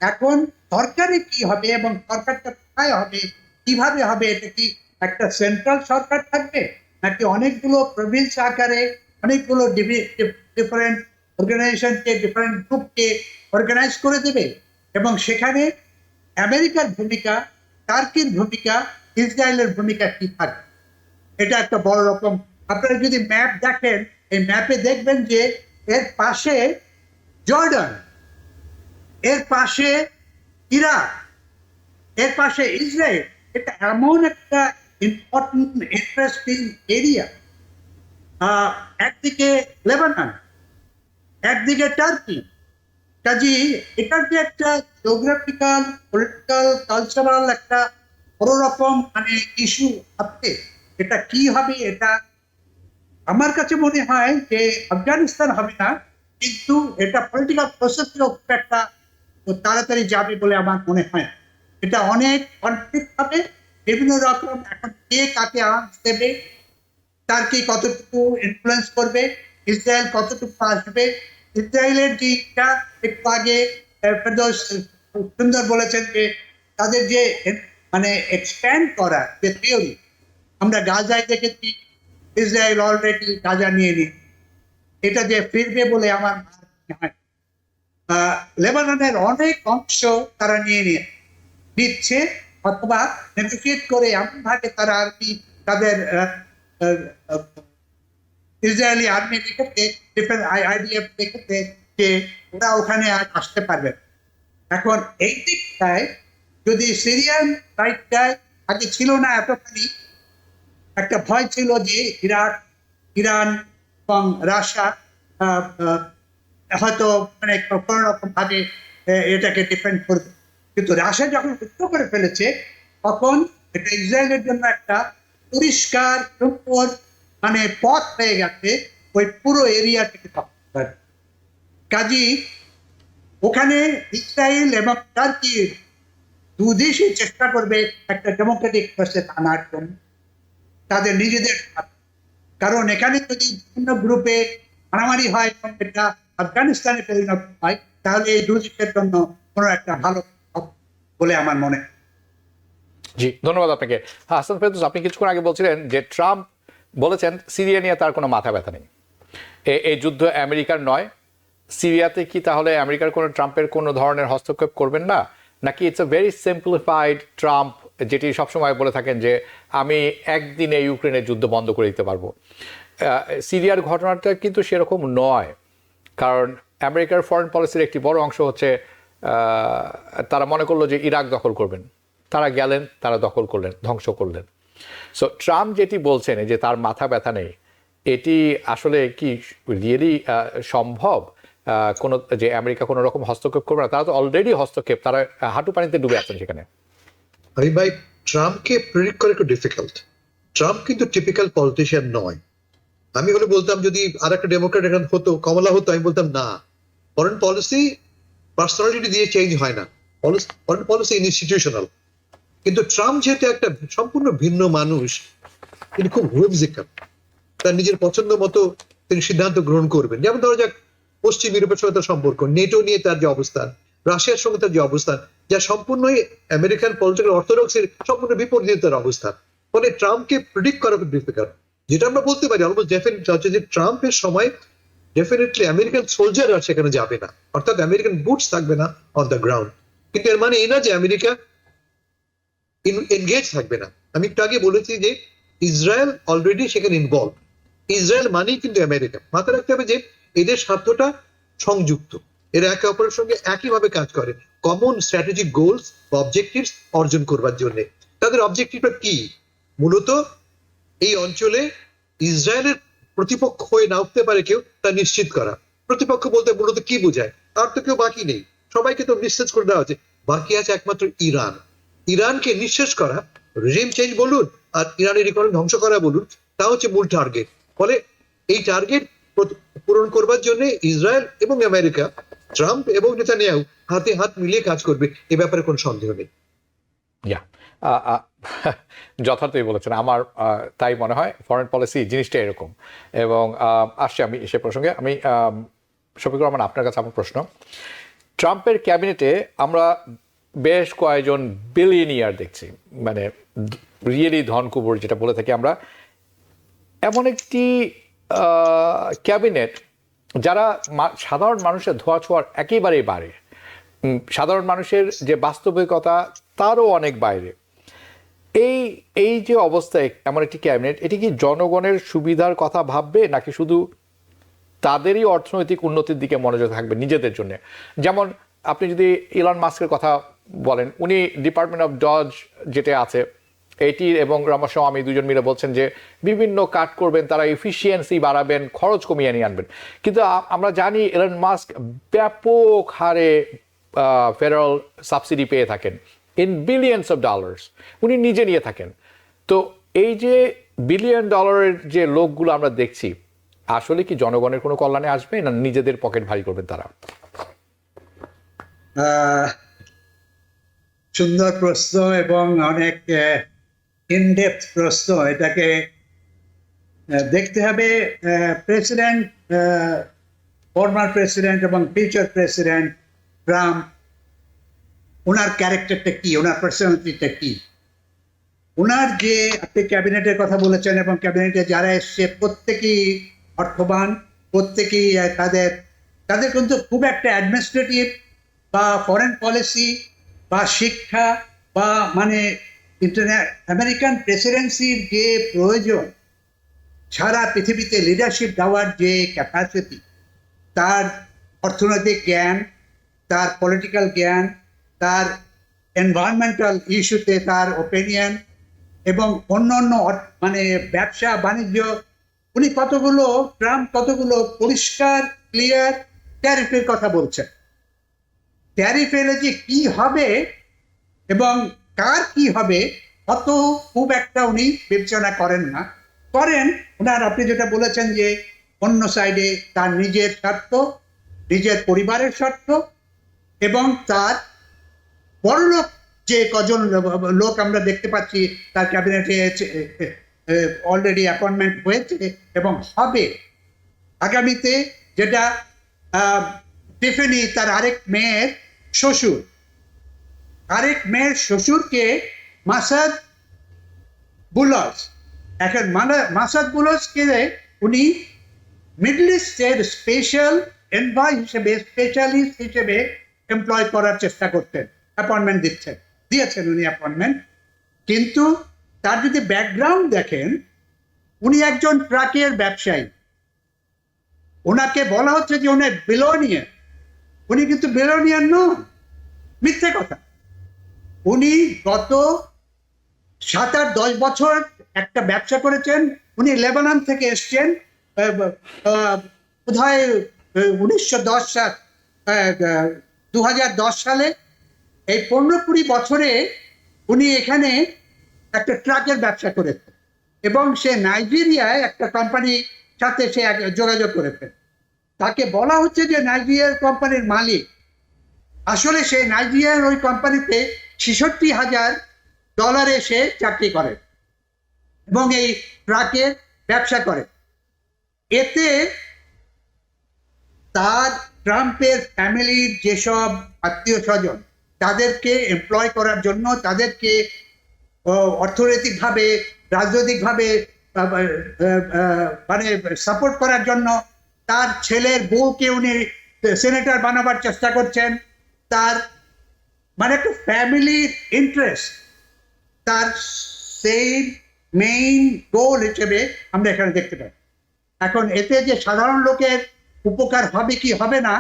এখন সরকারে কি হবে এবং সরকারটা কোথায় হবে, কিভাবে হবে, এটা কি একটা সেন্ট্রাল সরকার থাকবে নাকি অনেকগুলো প্রভিন্স আকারে অনেকগুলো ডিফারেন্ট অর্গানাইজেশনকে, ডিফারেন্ট গ্রুপকে অর্গানাইজ করে দেবে, এবং সেখানে আমেরিকার ভূমিকা, টার্কির ভূমিকা, ইসরায়েলের ভূমিকা কি থাকবে, এটা একটা বড় রকম। আপনারা যদি ম্যাপ দেখেন, এই ম্যাপে দেখবেন যে এর পাশে জর্ডান, এর পাশে ইরাক, এর পাশে ইসরায়েল। এটা এমন একটা ইম্পর্টেন্ট ইন্টারেস্টিং এরিয়া। একদিকে লেবানন, একদিকে টার্কি। কাজী এটার যে একটা জিওগ্রাফিক্যাল, পলিটিক্যাল, কালচারাল একটা বড় রকম মানে ইস্যু আছে। এটা কি হবে, এটা আমার কাছে মনে হয় যে আফগানিস্তান হবে না, কিন্তু এটা পলিটিক্যাল প্রসেসের একটা তাড়াতাড়ি যাবে বলে আমার মনে হয়। এটা অনেক কনফ্লিক্ট হবে, বিভিন্ন রকম। এখন কে কাকে আর্মস দেবে, টার্কি কতটুকু ইনফ্লুয়েন্স করবে, ইসরায়েল কতটুকু আসবে। ইসরায়েলের যেটা একটু আগে ফেরদৌস সুন্দর বলেছেন যে তাদের যে মানে এক্সপ্যান্ড করা যে থিওরি, আমরা গাজায় দেখেছি ইসরায়েল অলরেডি গাজা নিয়ে নিয়ে, এটা যে ফিরবে বলে আমার মনে হয়। লেবাননের অনেক অংশ তারা নিয়ে নিচ্ছে, অথবা নেগোসিয়েট করে এমন ভাবে তারা আর কি তাদের ইসরায়েলি আর্মি রেখেছে, ডিফারেন্ট আইডিএফ রেখেছে যে ওরা ওখানে আর আসতে পারবে। এখন এই দিকটায় যদি সিরিয়ান সাইডটায় আগে ছিল না এতখানি, একটা ভয় ছিল যে ইরাক, ইরান এবং রাশিয়া হয়তো মানে কোনো রকম ভাবে এটাকে ডিফেন্ড করবে, কিন্তু রাশিয়া যখন যুদ্ধ করে ফেলেছে তখন এটা ইসরায়েলের জন্য একটা পরিষ্কার মানে পথ হয়ে গেছে ওই পুরো এরিয়া থেকে। কাজী ওখানে ইসরায়েল এবং টার্কি দুদেশই চেষ্টা করবে একটা ডেমোক্রেটিক প্রসেস আনার জন্য তাদের নিজেদের, কারণ এখানে যদি বিভিন্ন গ্রুপে মারামারি হয় এবং এটা আফগানিস্তানে পরিণত হয়, তাহলে এই দুদেশের জন্য কোনো একটা ভালো বলে আমার মনে হয়।
জি, ধন্যবাদ আপনাকে। হাসান ফেরদৌস, আপনি কিছুক্ষণ আগে বলছিলেন যে ট্রাম্প বলেছেন সিরিয়া নিয়ে তার কোনো মাথা ব্যথা নেই, এই যুদ্ধ আমেরিকার নয়। সিরিয়াতে কি তাহলে আমেরিকার কোনো ট্রাম্পের কোনো ধরনের হস্তক্ষেপ করবেন না, নাকি it's a very simplified Trump, যেটি সবসময় বলে থাকেন যে আমি একদিনে ইউক্রেনের যুদ্ধ বন্ধ করে দিতে পারবো? সিরিয়ার ঘটনাটা কিন্তু সেরকম নয়, কারণ আমেরিকার ফরেন পলিসির একটি বড় অংশ হচ্ছে তারা মনে করলো যে ইরাক দখল করবেন, তারা গেলেন, তারা দখল করলেন, ধ্বংস করলেন। সো ট্রাম্প যেটি বলছেন যে তার মাথা ব্যথা নেই, এটি আসলে কি রিয়েলি সম্ভব? কোনো যে আমেরিকা কোনো রকম হস্তক্ষেপ করবে না? তারা তো অলরেডি হস্তক্ষেপ, তারা হাঁটু পানিতে ডুবে আছেন সেখানে।
আমি ভাই ট্রাম্পকে প্রেডিক্ট করা একটু ডিফিকাল্ট। ট্রাম্প কিন্তু টিপিক্যাল পলিটিশিয়ান নয়। আমি হলে বলতাম যদি আর একটা ডেমোক্রেট এখন হতো, কমলা হতো, আমি বলতাম না, ফরেন পলিসি পার্সোনালিটি দিয়ে চেঞ্জ হয় না, ফরেন পলিসি ইনস্টিটিউশনাল। কিন্তু ট্রাম্প যেহেতু একটা সম্পূর্ণ ভিন্ন মানুষ, তিনি খুব হুইমজিক্যাল, তার নিজের পছন্দ মতো তিনি সিদ্ধান্ত গ্রহণ করবেন। যেমন ধরা যাক পশ্চিম ইউরোপের সঙ্গে তার সম্পর্ক, নেটো নিয়ে তার যে অবস্থান, রাশিয়ার সঙ্গে তার যে অবস্থান, যা সম্পূর্ণই আমেরিকান পলিটিক্যাল অর্থোডক্সের সম্পূর্ণ বিপরীত তার অবস্থান। ফলে ট্রাম্পকে প্রেডিক্ট করা খুব ডিফিকাল্ট। যেটা আমরা বলতে পারি অলমোস্ট ডেফিনেট হচ্ছে যে ট্রাম্পের সময় ডেফিনেটলি আমেরিকান সোলজার আর সেখানে যাবে না, অর্থাৎ আমেরিকান বুটস থাকবে না অন দ্য গ্রাউন্ড। কিন্তু এর মানে এই না যে আমেরিকা এনগেজ থাকবে না। আমি একটু আগে বলেছি যে ইসরায়েল অলরেডি সেখানে ইনভলভ, ইসরায়েল মানেই কিন্তু আমেরিকা। মাথায় রাখতে হবে যে এদের স্বার্থটা সংযুক্ত, এরা একে অপরের সঙ্গে একইভাবে কাজ করে কমন স্ট্র্যাটেজিক গোলস বা অবজেক্টিভস অর্জন করবার জন্য। তাদের অবজেক্টিভটা কি? মূলত এই অঞ্চলে ইসরায়েলের প্রতিপক্ষ হয়ে না উঠতে পারে কেউ তা নিশ্চিত করা। প্রতিপক্ষ বলতে মূলত কি বোঝায়? আর তো কেউ বাকি নেই, সবাইকে তো নিঃশেষ করে দেওয়া হচ্ছে। বাকি আছে একমাত্র ইরান। ইরানকে নিঃশেষ করা, রেজিম চেঞ্জ বলুন আর ইরানের ইকোনমি ধ্বংস করা বলুন, তা হচ্ছে মূল টার্গেট। ফলে এই টার্গেট পূরণ করবার জন্য ইসরায়েল এবং আমেরিকা, ট্রাম্প এবং নেতানিয়াহু হাতে হাত মিলিয়ে কাজ করবে, এ ব্যাপারে কোনো সন্দেহ নেই।
ইয়া যথার্থই বলেছেন। আমার তাই মনে হয় ফরেন পলিসি জিনিসটা এরকম। এবং আসছি আমি সে প্রসঙ্গে। আমি শফিকুর রহমান, আপনার কাছে আমার প্রশ্ন। ট্রাম্পের ক্যাবিনেটে আমরা বেশ কয়েকজন বিলিয়নিয়ার দেখছি, মানে রিয়েলি ধনকুবের যেটা বলে থাকি আমরা। এমন একটি ক্যাবিনেট যারা সাধারণ মানুষের ধোয়া ছোঁয়ার একেবারেই বাইরে, সাধারণ মানুষের যে বাস্তবিকতা তারও অনেক বাইরে। এই যে অবস্থায় এমন একটি ক্যাবিনেট, এটি কি জনগণের সুবিধার কথা ভাববে নাকি শুধু তাদেরই অর্থনৈতিক উন্নতির দিকে মনোযোগ থাকবে নিজেদের জন্য? যেমন আপনি যদি ইলন মাস্কের কথা বলেন, উনি ডিপার্টমেন্ট অফ ডজ যেটা আছে এটি এবং রামাস্বামী দুজন মিলে বলছেন যে বিভিন্ন কাট করবেন, তারা এফিসিয়েন্সি বাড়াবেন, খরচ কমিয়ে নিয়ে আনবেন। কিন্তু আমরা জানি ইলন মাস্ক ব্যাপক হারে ফেডারাল সাবসিডি পেয়ে থাকেন ইন বিলিয়নস অফ ডলার্স, উনি নিজে নিয়ে থাকেন। তো এই যে বিলিয়ন ডলারের যে লোকগুলো আমরা দেখছি, আসলে কি জনগণের কোনো কল্যাণে আসবে না নিজেদের পকেট ভারী করবেন তারা?
সুন্দর প্রশ্ন এবং অনেক ইনডেপথ প্রশ্ন। এটাকে দেখতে হবে প্রেসিডেন্ট, ফর্মার প্রেসিডেন্ট এবং ফিউচার প্রেসিডেন্ট ট্রাম্প, ওনার ক্যারেক্টারটা কি, ওনার পার্সোনালিটিটা কি। ওনার যে আপনি ক্যাবিনেটের কথা বলেছেন এবং ক্যাবিনেটে যারা এসছে প্রত্যেকেই অর্থবান, প্রত্যেকেই তাদের কিন্তু খুব একটা অ্যাডমিনিস্ট্রেটিভ বা ফরেন পলিসি বা শিক্ষা বা মানে আমেরিকান প্রেসিডেন্সির যে প্রয়োজন, সারা পৃথিবীতে লিডারশিপ দেওয়ার যে ক্যাপাসিটি, তার অর্থনৈতিক জ্ঞান, তার পলিটিক্যাল জ্ঞান, তার এনভায়রনমেন্টাল ইস্যুতে তার ওপিনিয়ন এবং অন্য মানে ব্যবসা বাণিজ্য, উনি ট্রাম্প কতগুলো পরিষ্কার ক্লিয়ার ট্যারিফের কথা বলছেন। ট্যারিফ এলে যে কি হবে এবং কার কি হবে অত খুব একটা উনি বিবেচনা করেন না। ওনার আপনি যেটা বলেছেন যে অন্য সাইডে তার নিজের স্বার্থ, নিজের পরিবারের স্বার্থ এবং তার বড়লোক যে কজন লোক আমরা দেখতে পাচ্ছি তার ক্যাবিনেটে অলরেডি অ্যাপয়েন্টমেন্ট হয়েছে এবং হবে আগামীতে, যেটা টিফেনি তার আরেক মেয়ের শ্বশুরকে মাসাদ বুলস, এখন মাসাদ বুলসকে উনি মিডল ইস্টের স্পেশাল এনভয় হিসেবে, স্পেশালিস্ট হিসেবে এমপ্লয় করার চেষ্টা করতেন, অ্যাপয়েন্টমেন্ট দিয়েছেন উনি অ্যাপয়েন্টমেন্ট। কিন্তু তার যদি ব্যাকগ্রাউন্ড দেখেন, উনি একজন ট্রাকের ব্যবসায়ী। ওনাকে বলা হচ্ছে যে উনি বিলিয়নিয়ার, উনি কিন্তু বিলিয়নিয়ার নন, মিথ্যে কথা। উনি গত 7-10 বছর একটা ব্যবসা করেছেন। উনি লেবানন থেকে এসছেন, বোধহয় 2010 সালে। এই 15-20 বছরে উনি এখানে একটা ট্রাকের ব্যবসা করেছেন এবং সে নাইজেরিয়ায় একটা কোম্পানির সাথে সে যোগাযোগ করেছেন। তাকে বলা হচ্ছে যে নাইজেরিয়ার কোম্পানির মালিক, আসলে সে নাইজেরিয়ার ওই কোম্পানিতে $66,000 সে চাকরি করে এবং এই ট্রাকের ব্যবসা করে। এতে তার ট্রাম্পের ফ্যামিলির যেসব আত্মীয় স্বজন, তাদেরকে এমপ্লয় করার জন্য, তাদেরকে অর্থনৈতিকভাবে, রাজনৈতিকভাবে মানে সাপোর্ট করার জন্য তার ছেলের বউকে উনি সেনেটর বানাবার চেষ্টা করছেন। তার মানে একটা ফ্যামিলির ইন্টারেস্ট তার সেই মেইন গোল হিসেবে আমরা এখানে দেখতে পাই। এখন এতে যে সাধারণ লোকের উপকার হবে কি হবে না,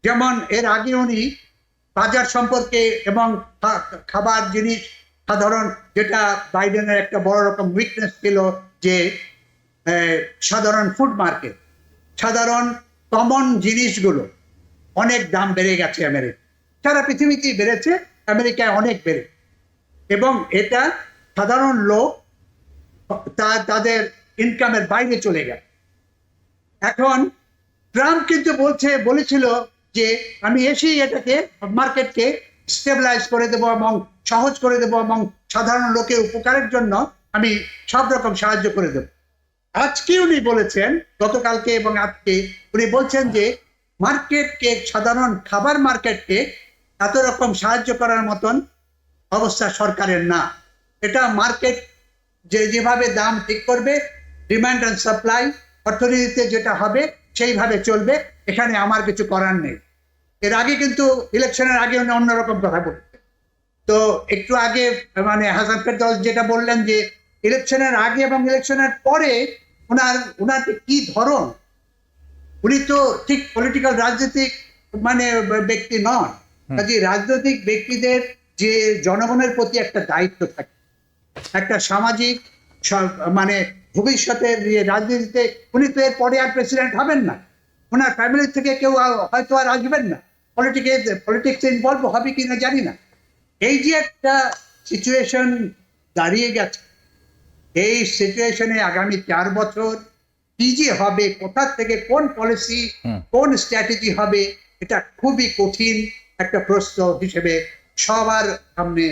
যেমন এর আগে উনি বাজার সম্পর্কে এবং খাবার জিনিস সাধারণ, যেটা বাইডেনের একটা বড় রকম উইকনেস ছিল, যে সাধারণ ফুড মার্কেট, সাধারণ কমন জিনিসগুলো অনেক দাম বেড়ে গেছে আমেরিকা, সারা পৃথিবীতেই বেড়েছে, আমেরিকায় অনেক বেড়ে, এবং এটা সাধারণ লোক তাদের ইনকামের বাইরে চলে গেছে। এখন ট্রাম্প কিন্তু বলেছিল যে আমি এসেই এটাকে মার্কেটকে স্টেবিলাইজ করে দেবো এবং সহজ করে দেবো এবং সাধারণ লোকের উপকারের জন্য আমি সব রকম সাহায্য করে দেব। আজকে উনি বলেছেন, গতকালকে এবং আজকে উনি বলছেন যে মার্কেটকে, সাধারণ খাবার মার্কেটকে এত রকম সাহায্য করার মতন অবস্থা সরকারের না। এটা মার্কেট যেভাবে দাম ঠিক করবে, ডিমান্ড অ্যান্ড সাপ্লাই, অর্থনীতিতে যেটা হবে সেইভাবে চলবে, এখানে আমার কিছু করার নেই। এর আগে কিন্তু ইলেকশনের আগে উনি অন্যরকম কথা বলতেন। তো একটু আগে মানে হাসান ফেরদৌস যেটা বললেন যে ইলেকশনের আগে এবং ইলেকশনের পরে ওনার কি ধরন, উনি তো ঠিক পলিটিক্যাল রাজনৈতিক মানে ব্যক্তি নন। কাজে রাজনৈতিক ব্যক্তিদের যে জনগণের প্রতি একটা দায়িত্ব থাকে, একটা সামাজিক মানে ভবিষ্যতের রাজনীতিতে, উনি তো এর পরে আর প্রেসিডেন্ট হবেন না, ওনার ফ্যামিলি থেকে কেউ হয়তো আর আসবেন না, পলিটিক্সে ইনভলভ হবে কিনা জানি না। এই যে একটা সিচুয়েশন দাঁড়িয়ে গেছে, এই সিচুয়েশনে আগামী 4 বছর কি যে হবে, কোথা থেকে কোন পলিসি, কোন স্ট্র্যাটেজি হবে, এটা খুবই কঠিন একটা প্রশ্ন হিসেবে সবার সামনে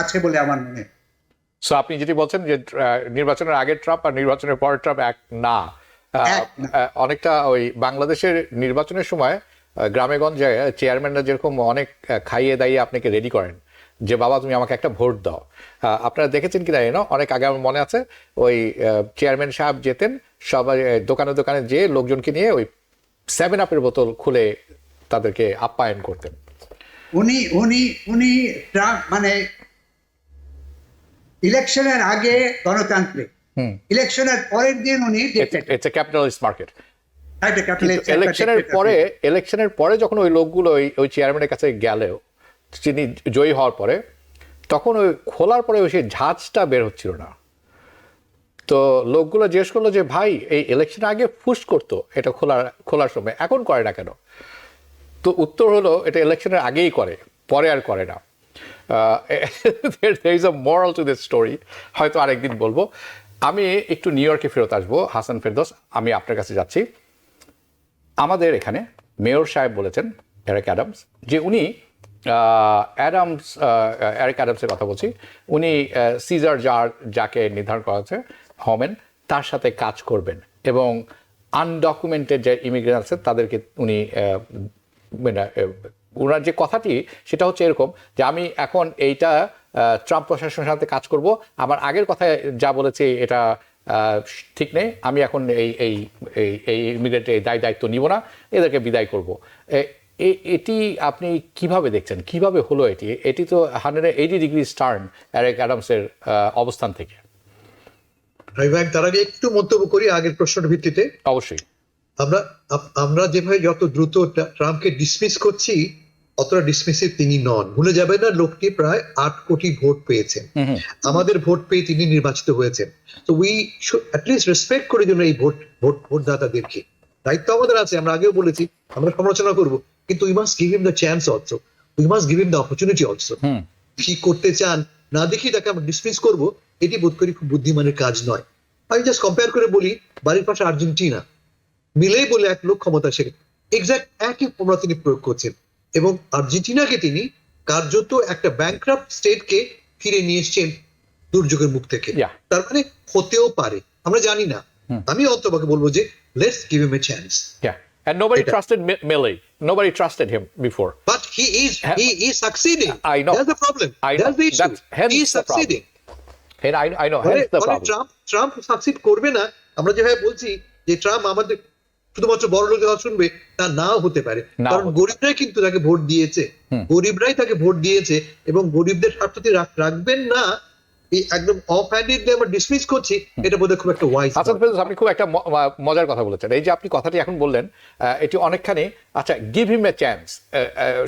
আছে বলে আমার মনে হয়।
সো আপনি যেটি বলছেন যে নির্বাচনের আগের ট্রাম্প আর নির্বাচনের পরের ট্রাম্প এক না, অনেকটা ওই বাংলাদেশের নির্বাচনের সময় গ্রামে গঞ্জে চেয়ারম্যানরা যেরকম অনেক খাইয়ে দাইয়ে আপনাকে রেডি করেন যে বাবা তুমি আমাকে একটা ভোট দাও। আপনারা দেখেছেন কিনা জানি না, অনেক আগে আমার মনে আছে ওই চেয়ারম্যান সাহেব যেতেন সবাই দোকানে দোকানে যেয়ে লোকজনকে নিয়ে ওই 7-আপের বোতল খুলে তাদেরকে আপ্যায়ন করতেন।
উনি ট্রাম্প মানে ইলেকশনের আগে গণতান্ত্রিক, ইলেকশনের পরের দিন উনি
ইটস এ ক্যাপিটালিস্ট মার্কেট। ইলেকশনের পরে যখন ওই লোকগুলো ওই চেয়ারম্যানের কাছে গেলেও তিনি জয়ী হওয়ার পরে, তখন ওই খোলার পরে ওই সেই ঝাঁজটা বের হচ্ছিল না। তো লোকগুলো জিজ্ঞেস করলো যে ভাই এই ইলেকশন আগে ফুস করতো এটা খোলার সময়, এখন করে না কেন? তো উত্তর হলো এটা ইলেকশনের আগেই করে, পরে আর করে না। there is a moral to this story, হয়তো আরেকদিন বলবো। আমি একটু নিউ ইয়র্কে ফেরত আসবো। হাসান ফেরদৌস, আমি আপনার কাছে যাচ্ছি। আমাদের এখানে মেয়র সাহেব বলেছেন, এরিক অ্যাডামস, যে উনি এরিক অ্যাডামসের কথা বলছি, উনি সিজার যাকে নির্ধারণ করা হয়েছে হোমেন, তার সাথে কাজ করবেন এবং আনডকুমেন্টেড যে ইমিগ্রেন্ট আছে তাদেরকে উনি ওনার যে কথাটি সেটা হচ্ছে এরকম যে আমি এখন এইটা ট্রাম্প প্রশাসনের সাথে কাজ করব, আমার আগের কথায় যা বলেছি এটা ঠিক নেই, আমি এখন এই ইমিগ্রেন্টের এই দায়িত্ব নিব না, এদেরকে বিদায় করব। এটি আপনি কিভাবে দেখছেন, কিভাবে হলো এটি তো 180 ডিগ্রি টার্ন এরিক অ্যাডামসের অবস্থান থেকে।
তার আগে একটু মন্তব্য করি আগের প্রশ্নের ভিত্তিতে।
অবশ্যই
আমরা যেভাবে যত দ্রুত ট্রাম্পকে ডিসমিস করছি, অতটা ডিসমিসিভ তিনি নন। ভুলে যাবেন না লোকটি প্রায় 8 কোটি ভোট পেয়েছেন, আমাদের ভোট পেয়ে তিনি নির্বাচিত হয়েছেন। তো we should at least respect করে জন্য এই ভোটদাতাদেরকে, দায়িত্ব আমাদের আছে, আমরা আগেও বলেছি, আমরা সমালোচনা করব, কিন্তু we must give him the chance also, we must give him the opportunity also. কি করতে চান না দেখি তাকে আমরা ডিসমিস করব, এটি বোধ করি খুব বুদ্ধিমানের কাজ নয়। আমি জাস্ট কম্পেয়ার করে বলি, বাড়ির পাশে আর্জেন্টিনা মিলেই বলে এক লোক ক্ষমতা, সে এক্সাক্ট একই ফর্মুলা তিনি প্রয়োগ করছেন এবং আর্জেন্টিনাকে তিনি কার্যত একটা ব্যাংক্রাফট স্টেটকে ফিরে নিয়ে এসছেন দুর্যোগের মুখ থেকে। তার মানে হতেও পারে, আমরা জানি না। আমি অন্ততপক্ষে বলবো যে let's give him a chance.
And nobody trusted Milley. Nobody trusted him before.
But he is succeeding.
I know.
That's the problem.
I know.
That's the issue. He is succeeding.
And I know. Hence the problem.
Trump succeed করবে না, আমরা যেভাবে বলছি যে Trump আমাদের শুধুমাত্র বড় লোকের কথা শুনবে, তা নাও হতে পারে, কারণ গরিবরাই কিন্তু তাকে ভোট দিয়েছে, গরিবরাই তাকে ভোট দিয়েছে এবং গরিবদের স্বার্থ রাখবেন না এই একদম অফ হ্যান্ডেডলি আমরা ডিসমিস করছি, এটা বোধহয় খুব একটা ওয়াইজ।
হাসান ফেরদৌস, আপনি খুব একটা মজার কথা বলেছেন। এই যে আপনি কথাটি এখন বললেন, এটি অনেকখানি, আচ্ছা, গিভ হিম এ চান্স,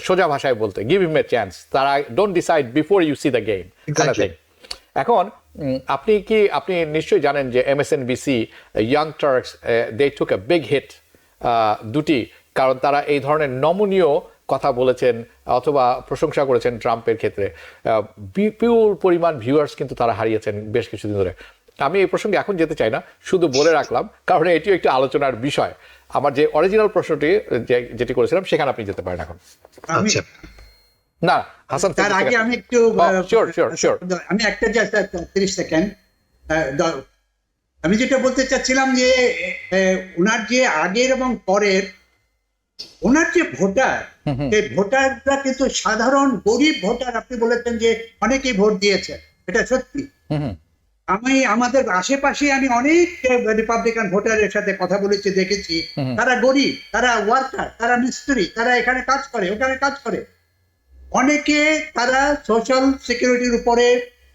সোজা ভাষায় বলতে গিভ হিম এ চান্স, তারা don't decide before you see the game. এখন আপনি নিশ্চয়ই জানেন যে MSNBC, Young Turks, they took a big hit, দুটি, কারণ তারা এই ধরনের নমনীয় কথা বলেছেন অথবা প্রশংসা করেছেন ট্রাম্পের ক্ষেত্রে। বিপুল পরিমাণ ভিউয়ার্স কিন্তু তারা হারিয়েছেন বেশ কিছুদিন ধরে। আমি এই প্রসঙ্গে এখন যেতে চাই না, শুধু বলে রাখলাম, কারণ এটিও একটি আলোচনার বিষয়। আমার যে অরিজিনাল প্রশ্নটি যেটি করেছিলাম সেখানে আপনি যেতে পারেন এখন।
আমি
না, হাসান,
তার আগে আমি একটু
শিওর।
আমি একটা 30 সেকেন্ড, আমি যেটা বলতে চাচ্ছিলাম যে ওনার যে আগের এবং পরের ওনার যে ভোটার, সেই ভোটাররা কিন্তু সাধারণ গরিব ভোটার। আপনি বলেছেন যে অনেকেই ভোট দিয়েছে, এটা সত্যি। আমি আমাদের আশেপাশে আমি অনেক রিপাবলিকান ভোটারের সাথে কথা বলেছি, দেখেছি তারা গরিব, তারা ওয়ার্কার, তারা মিস্ত্রি, তারা এখানে কাজ করে, ওখানে কাজ করে। অনেকে তারা সোশ্যাল সিকিউরিটির উপরে,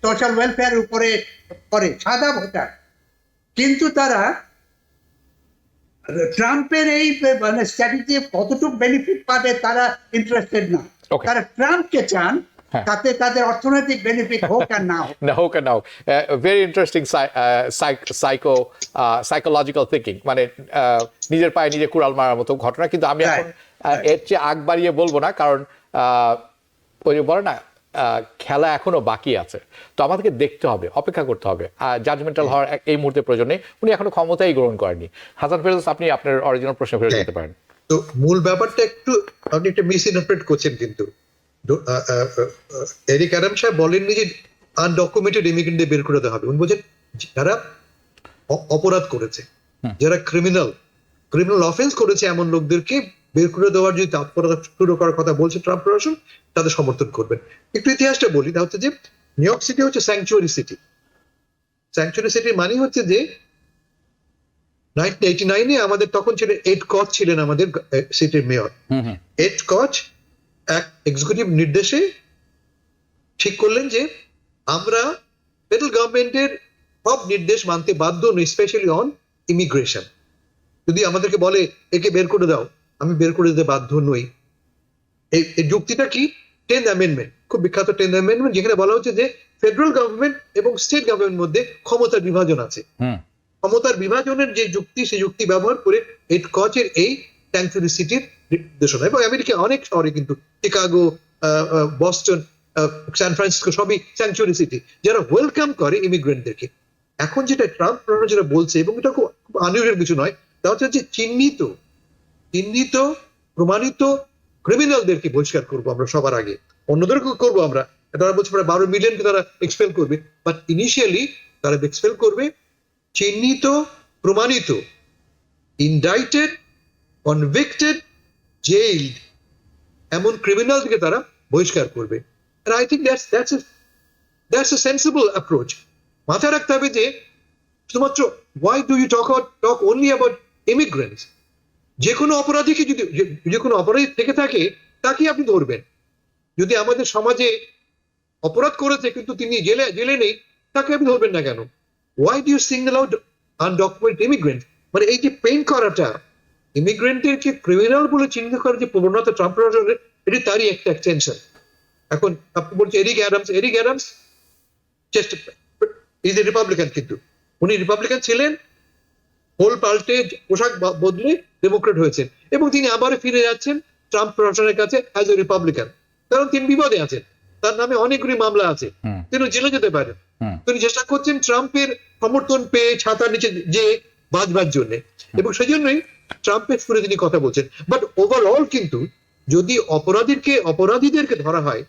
সোশ্যাল ওয়েলফেয়ারের উপরে করে, সাদা ভোটার। কিন্তু তারা ট্রাম্পের এই মানে স্ট্র্যাটেজি কতটুকু বেনিফিট পাবে তারা ইন্টারেস্টেড না। তারা ট্রাম্পকে চান, তাতে তাদের অর্থনৈতিক বেনিফিট হোক আর না হোক।
ভেরি ইন্টারেস্টিং সাইকোলজিক্যাল থিঙ্কিং, মানে নিজের পায়ে নিজে কুড়াল মারার মতো ঘটনা। কিন্তু আমি এখন এর চেয়ে আগ বাড়িয়ে বলবো না, কারণ ওই যে বলে না, খেলা এখনো বাকি আছে, তো আমাদেরকে দেখতে হবে, অপেক্ষা করতে হবে। জাজমেন্টাল হওয়ার এই মুহূর্তে প্রয়োজন নেই, উনি এখনো ক্ষমতাই গ্রহণ করেননি। হাসান ফেরদৌস, আপনি আপনার অরিজিনাল প্রশ্ন ফেরত যেতে পারেন।
তো মূল ব্যাপারটা একটু আপনি একটা মিস ইন্টারপ্রেট করছেন। কিন্তু এরিক অ্যাডামস সাহেব বলেননি যে আনডকুমেন্টেড ইমিগ্রেন্টদের বের করে দেওয়া হবে। উনি বলছেন যারা অপরাধ করেছে, যারা ক্রিমিনাল অফেন্স করেছে, এমন লোকদেরকে বের করে দেওয়ার যদি তৎপরতা শুরু করার কথা বলছে ট্রাম্প প্রশাসন, তাদের সমর্থন করবেন। একটু ইতিহাসটা বলি, তা হচ্ছে যে নিউ ইয়র্ক সিটি হচ্ছে স্যাংচুয়ারি সিটি। স্যাংচুয়ারি সিটির মানে হচ্ছে যে 1989-এ আমাদের তখন ছিল এড কচ ছিলেন আমাদের সিটির মেয়র। এড কচ এক এক্সিকিউটিভ নির্দেশে ঠিক করলেন যে আমরা ফেডারেল গভর্নমেন্টের সব নির্দেশ মানতে বাধ্য নই, স্পেশালি অন ইমিগ্রেশন। যদি আমাদেরকে বলে একে বের করে দাও, আমি বের করে দিতে বাধ্য নই। এই যুক্তিটা কি? 10th অ্যামেন্ডমেন্ট, খুব বিখ্যাত 10th অ্যামেন্ডমেন্ট, যেখানে বলা হচ্ছে যে ফেডারেল গভর্নমেন্ট এবং স্টেট গভর্নমেন্ট মধ্যে ক্ষমতার বিভাজন আছে। ক্ষমতার বিভাজনের যে যুক্তি, সেই যুক্তি ব্যবহার করে এড কচের এই স্যাংচুয়ারি সিটির নির্দেশনা। এবং আমেরিকা অনেক শহরে, কিন্তু চিকাগো, বস্টন, সান ফ্রান্সিসকো সবই স্যাংচুয়ারি সিটি, যারা ওয়েলকাম করে ইমিগ্রেন্টদেরকে। এখন যেটা ট্রাম্প যেটা বলছে, এবং এটা খুব আনইউজুয়াল কিছু নয়, তা হচ্ছে যে চিহ্নিত প্রমাণিত ক্রিমিনালদেরকে বহিষ্কার করবো আমরা সবার আগে, অন্যদেরকে করবো আমরা। তারা বলছে প্রায় 12 মিলিয়নকে তারা এক্সপেল করবে, বাট ইনিশিয়ালি তারা এক্সপেল করবে চিহ্নিত, প্রমাণিত, ইনডাইটেড, কনভিক্টেড, জেইলড এমন ক্রিমিনালকে তারা বহিষ্কার করবে। And I think that's a sensible approach. মাথায় রাখতে হবে যে শুধুমাত্র why do you talk only about immigrants? যে কোনো অপরাধীকে, যদি যে কোনো অপরাধী থেকে থাকে, তাকে আপনি ধরবেন। যদি আমাদের সমাজে অপরাধ করেছে কিন্তু তিনি জেলে নেই, তাকে আপনি ধরবেন না কেন? Why do you single out undocumented immigrants? মানে এই যে পেইন্ট করাটা, ইমিগ্রেন্টেরকে ক্রিমিনাল বলে চিহ্নিত করার যে প্রবণতা ট্রাম্প প্রশাসনের, এটি তারই একটা এক্সটেনশন। এখন আপনি বলছেন Eric Adams just is a Republican, কিন্তু উনি রিপাবলিকান ছিলেন, হোল পাল্টে পোশাক বদলে ডেমোক্রেট হয়েছেন, এবং তিনি আবারও ফিরে যাচ্ছেন ট্রাম্প প্রশাসনের কাছে অ্যাজ এ রিপাবলিকান, কারণ তিনি বিপদে আছেন, তার নামে অনেকগুলি মামলা আছে, তিনি জেলে যেতে পারেন। তিনি চেষ্টা করছেন ট্রাম্পের সমর্থন পেয়ে ছাতার নিচে যে বাঁচবার জন্য, এবং সেই জন্যই ট্রাম্পের সুরে তিনি কথা বলছেন। বাট ওভারঅল কিন্তু যদি অপরাধীদেরকে ধরা হয়,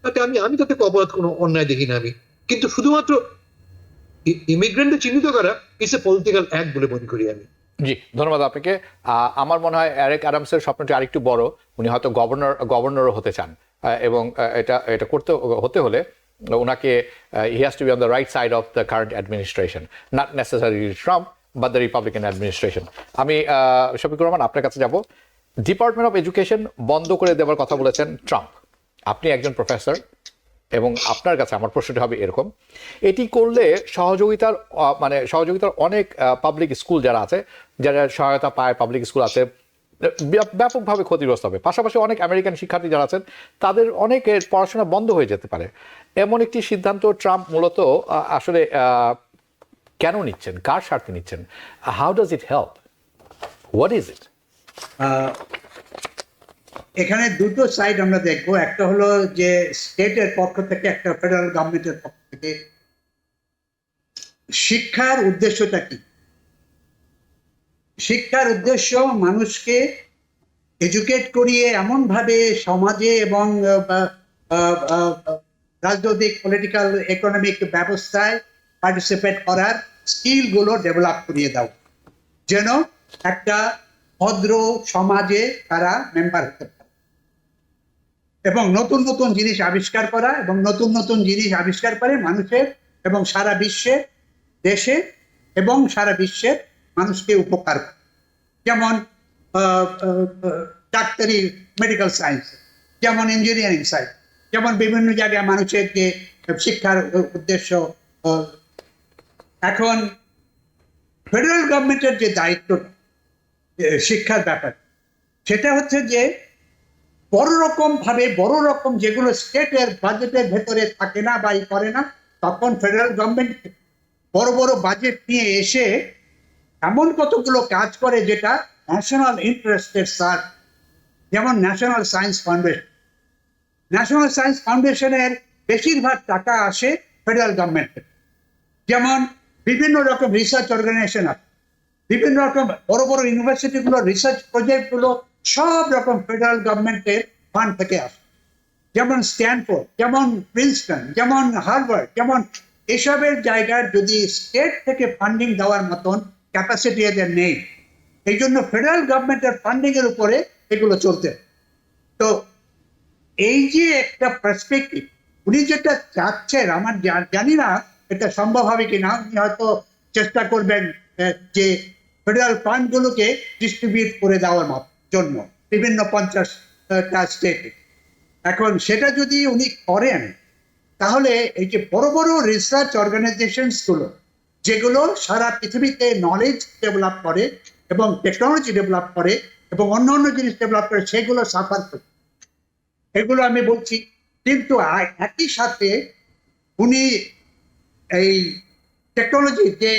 তাতে আমি তাতে অপরাধ কোনো অন্যায় দেখি না আমি। কিন্তু শুধুমাত্র ইমিগ্রেন্টদের চিহ্নিত করা ইটস এ পলিটিক্যাল অ্যাক্ট বলে মনে করি আমি।
জি, ধন্যবাদ আপনাকে। আমার মনে হয় এরিক অ্যাডামসের স্বপ্নটি আরেকটু বড়। উনি হয়তো গভর্নরও হতে চান, এবং এটা হতে হলে ওনাকে he has to be on the right side of the current administration, not necessarily Trump but the Republican administration. আমি শফিকুর রহমান, আপনার কাছে যাব। ডিপার্টমেন্ট অফ এডুকেশন বন্ধ করে দেওয়ার কথা বলেছেন ট্রাম্প। আপনি একজন প্রফেসর, এবং আপনার কাছে আমার প্রশ্নটি হবে এরকম, এটি করলে সহযোগিতার অনেক পাবলিক স্কুল যারা আছে, যারা সহায়তা পায়, পাবলিক স্কুল আছে, ব্যাপকভাবে ক্ষতিগ্রস্ত হবে। পাশাপাশি অনেক আমেরিকান শিক্ষার্থী যারা আছেন তাদের অনেকের পড়াশোনা বন্ধ হয়ে যেতে পারে। এমন একটি সিদ্ধান্ত ট্রাম্প মূলত আসলে কেন নিচ্ছেন, কার স্বার্থে নিচ্ছেন? How does it help, what is it?
এখানে দুটো সাইড আমরা দেখবো। একটা হলো যে স্টেটের পক্ষ থেকে, একটা ফেডারেল গভর্নমেন্টের পক্ষ থেকে। শিক্ষার উদ্দেশ্যটা কি? শিক্ষার উদ্দেশ্য মানুষকে এডুকেট করিয়ে এমনভাবে সমাজে এবং রাজনৈতিক, পলিটিক্যাল, ইকোনমিক ব্যবস্থায় পার্টিসিপেট করার স্কিলগুলো ডেভেলপ করিয়ে দাও, যেন একটা ভদ্র সমাজে তারা মেম্বার হতে পারে, এবং নতুন নতুন জিনিস আবিষ্কার করা, এবং নতুন নতুন জিনিস আবিষ্কার করে মানুষের এবং সারা বিশ্বের, দেশে এবং সারা বিশ্বের মানুষকে উপকার করে। যেমন ডাক্তারি, মেডিকেল সায়েন্স, যেমন ইঞ্জিনিয়ারিং সায়েন্স, যেমন বিভিন্ন জায়গায় মানুষের যে শিক্ষার উদ্দেশ্য। এখন ফেডারেল গভর্নমেন্টের যে দায়িত্ব শিক্ষার ব্যাপারে, সেটা হচ্ছে যে বড় রকম যেগুলো স্টেটের বাজেটের ভেতরে থাকে না বা করে না, তখন ফেডারেল গভর্নমেন্ট বড় বড় বাজেট নিয়ে এসে এমন কতগুলো কাজ করে যেটা ন্যাশনাল ইন্টারেস্টের সার্ভ। যেমন national science foundation, national science ফাউন্ডেশনের বেশিরভাগ টাকা আসে ফেডারেল গভর্নমেন্টের। যেমন বিভিন্ন রকম রিসার্চ অর্গানাইজেশন আছে, বিভিন্ন রকম বড় বড় ইউনিভার্সিটিগুলো, রিসার্চ প্রজেক্টগুলো সব রকম ফেডারেল গভর্নমেন্টের ফান্ড থেকে আসে। যেমন স্ট্যানফোর্ড, যেমন প্রিন্সটন, যেমন হার্ভার্ড, যেমন এসবের জায়গার যদি স্টেট থেকে ফান্ডিং দেওয়ার মতন ক্যাপাসিটি এদের নেই। এই জন্য ফেডারেল গভর্নমেন্টের ফান্ডিং এর উপরে এগুলো চলতে। তো এই যে একটা পার্সপেক্টিভ উনি যেটা চাচ্ছেন, আমার জানি না এটা সম্ভব হবে কিনা। উনি হয়তো চেষ্টা করবেন যে ফেডারেল ফান্ডগুলোকে ডিস্ট্রিবিউট করে দেওয়ার জন্য বিভিন্ন 50টা স্টেটে। এখন সেটা যদি উনি করেন, তাহলে এই যে বড় বড় রিসার্চ অর্গানাইজেশনস গুলো, যেগুলো সারা পৃথিবীতে নলেজ ডেভেলপ করে এবং টেকনোলজি ডেভেলপ করে এবং অন্য জিনিস ডেভেলপ করে, সেগুলো সাফার করে, এগুলো আমি বলছি। কিন্তু একই সাথে উনি এই টেকনোলজি যে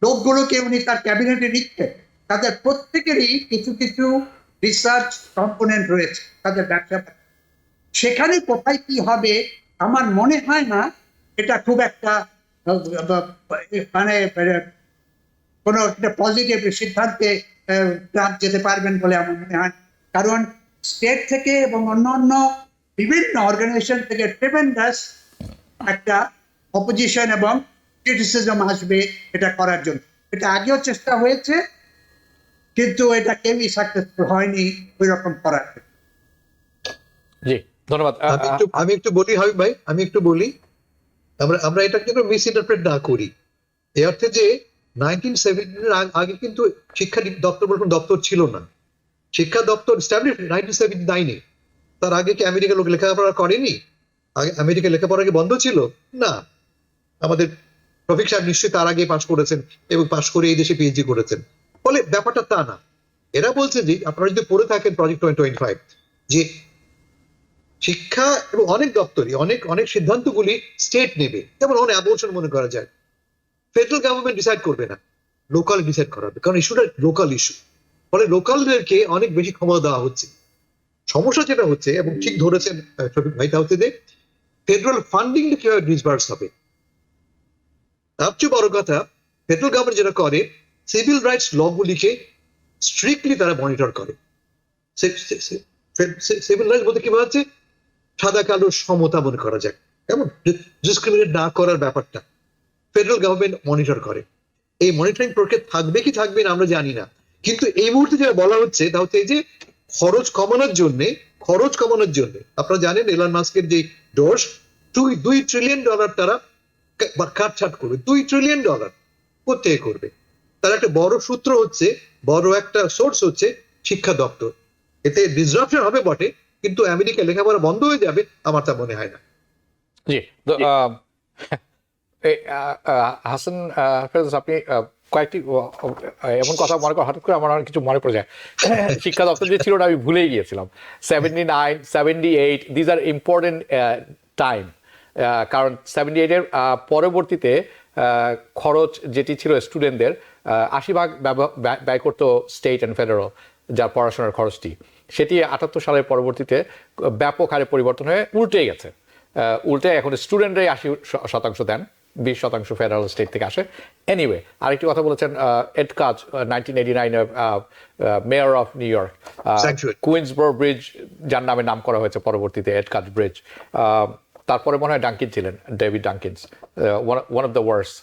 লোকগুলোকে উনি তার ক্যাবিনেটে নিচ্ছেন, তাদের প্রত্যেকেরই কিছু কিছু রিসার্চ কম্পোনেন্ট রয়েছে তাদের ব্যবসা। সেখানে কোথায় কি হবে আমার মনে হয় না এটা খুব একটা মানে কোনো একটা পজিটিভ সিদ্ধান্তে ট্রাম্প যেতে পারবেন বলে আমার মনে হয়। কারণ স্টেট থেকে এবং অন্যান্য বিভিন্ন অর্গানাইজেশন থেকে ট্রেমেন্ডাস একটা অপোজিশন এবং ক্রিটিসিজম আসবে এটা করার জন্য। এটা আগেও চেষ্টা হয়েছে, কিন্তু এটা কেউই সাকসেসফুল হয়নি ওই রকম করার।
জি, ধন্যবাদ।
আমি একটু বলি হাবিব ভাই, আমি একটু বলি, আমরা এটা কিন্তু মিস ইন্টারপ্রেট না করি। এই অর্থে যে 1970 আগে কিন্তু শিক্ষা দপ্তর বলে কোনো দপ্তর ছিল না। শিক্ষা দপ্তর এস্টাবলিশ 1979-এ। তার আগে কি আমেরিকার লোক লেখাপড়া করেনি? আগে আমেরিকা লেখাপড়া কি বন্ধ ছিল? না। আমাদের রফিক সাহেব নিশ্চয়ই তার আগে পাশ করেছেন এবং পাশ করে এই দেশে পিএইচডি করেছেন। ফলে ব্যাপারটা তা না। এরা বলছে যে আপনারা যদি পড়ে থাকেন প্রজেক্ট 2025, যে শিক্ষা এবং অনেক দপ্তরই অনেক সিদ্ধান্তগুলি স্টেট নেবে। যেমন অ্যাবর্শন মনে করা যায়, ফেডারেল গভর্নমেন্ট ডিসাইড করবে না, লোকাল ডিসাইড করা হবে, কারণ ইস্যুটা লোকাল ইস্যু। ফলে লোকালদেরকে অনেক বেশি ক্ষমতা দেওয়া হচ্ছে। সমস্যা যেটা হচ্ছে, এবং ঠিক ধরেছেন শফিক ভাই, তা হচ্ছে যে ফেডারেল ফান্ডিং কিভাবে ডিসবার্স হবে। তার চেয়ে বড় কথা, ফেডারেল গভর্নমেন্ট যেটা করে, সিভিল রাইটস ল গুলিকে স্ট্রিক্টলি তারা মনিটর করে। সিভিল রাইটস বলতে কি বোঝাচ্ছে? সাদা কালো সমতা মনে করা যায়, কেমন ডিসক্রিমিনেট না করার ব্যাপারটা ফেডারেল গভর্নমেন্ট মনিটর করে। এই মনিটরিং প্রক্রিয়া থাকবে কি থাকবে না আমরা জানি না, কিন্তু এই মুহূর্তে যেটা বলা হচ্ছে তা হচ্ছে এই যে খরচ কমানোর জন্য আপনারা জানেন এলন মাস্কের যে ডোজ, $2 ট্রিলিয়ন তারা কাটছাট করবে। $2 ট্রিলিয়ন কোথেকে করবে? তার একটা বড় সূত্র হচ্ছে, বড় একটা সোর্স হচ্ছে শিক্ষা দপ্তর। এতে ডিসরাপশন হবে বটে, কিন্তু আমেরিকা লেখাপড়া বন্ধ হয়ে যাবে আমার তা মনে হয় না।
জি, তো হাসান ফেরদৌস, আপনি কয়েকটি এমন কথা মনে করেন, হঠাৎ করে আমার অনেক কিছু মনে পড়ে যায়। শিক্ষা দপ্তর যে ছিল না, আমি ভুলেই গিয়েছিলাম। 79, 78, দিজ আর ইম্পর্টেন্ট টাইম। কারণ 78-এর পরবর্তীতে খরচ যেটি ছিল স্টুডেন্টদের, 80% ব্যয় করতো স্টেট অ্যান্ড ফেডারেল, যার পড়াশোনার খরচটি, সেটি 78 সালের পরবর্তীতে ব্যাপক হারে পরিবর্তন হয়ে উল্টে গেছে। উল্টে এখন স্টুডেন্টরাই 80% দেন, 20% ফেডারেল স্টেট থেকে আসে। এনিওয়ে, আরেকটি কথা বলেছেন, Ed Koch 1989 mayor of New York, Queensboro bridge, যার নামে নাম করা হয়েছে পরবর্তীতে এড কাজ ব্রিজ। তারপরে মনে হয় ডাঙ্কিন ছিলেন, David Dinkins, one of the worst.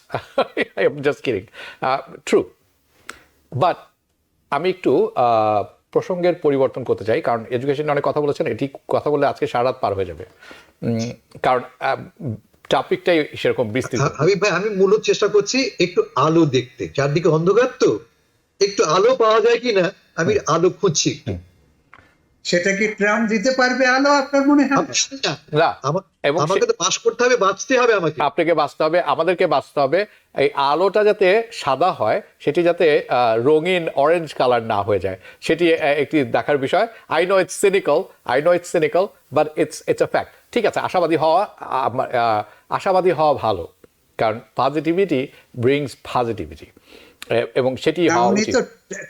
I am just kidding, true. But আমি একটু প্রসঙ্গের পরিবর্তন করতে চাই, কারণ এডুকেশন অনেক কথা বলেছেন, এটি কথা বললে আজকে সারা রাত পার হয়ে যাবে, কারণ টপিকটাই সেরকম বিস্তৃত।
আমি মূলত চেষ্টা করছি একটু আলো দেখতে, চারদিকে অন্ধকার, তো একটু আলো পাওয়া যায় কিনা আমি আলো খুঁজছি একটু।
সেটা কি ট্রাম্প দিতে পারবে আলো, আপনার মনে হয়?
না,
এবং আমাকে তো পাস করতে হবে, বাঁচতে হবে,
আপনাকে বাঁচতে হবে, আমাদেরকে বাঁচতে হবে। এই আলোটা যাতে সাদা হয়, সেটি যাতে রঙিন অরেঞ্জ কালার না হয়ে যায়, সেটি একটি দেখার বিষয়। I know it's cynical, but it's a fact. ঠিক আছে, আশাবাদী হওয়া ভালো, কারণ পজিটিভিটি ব্রিংস পজিটিভিটি, এবং সেটি হওয়া উচিত।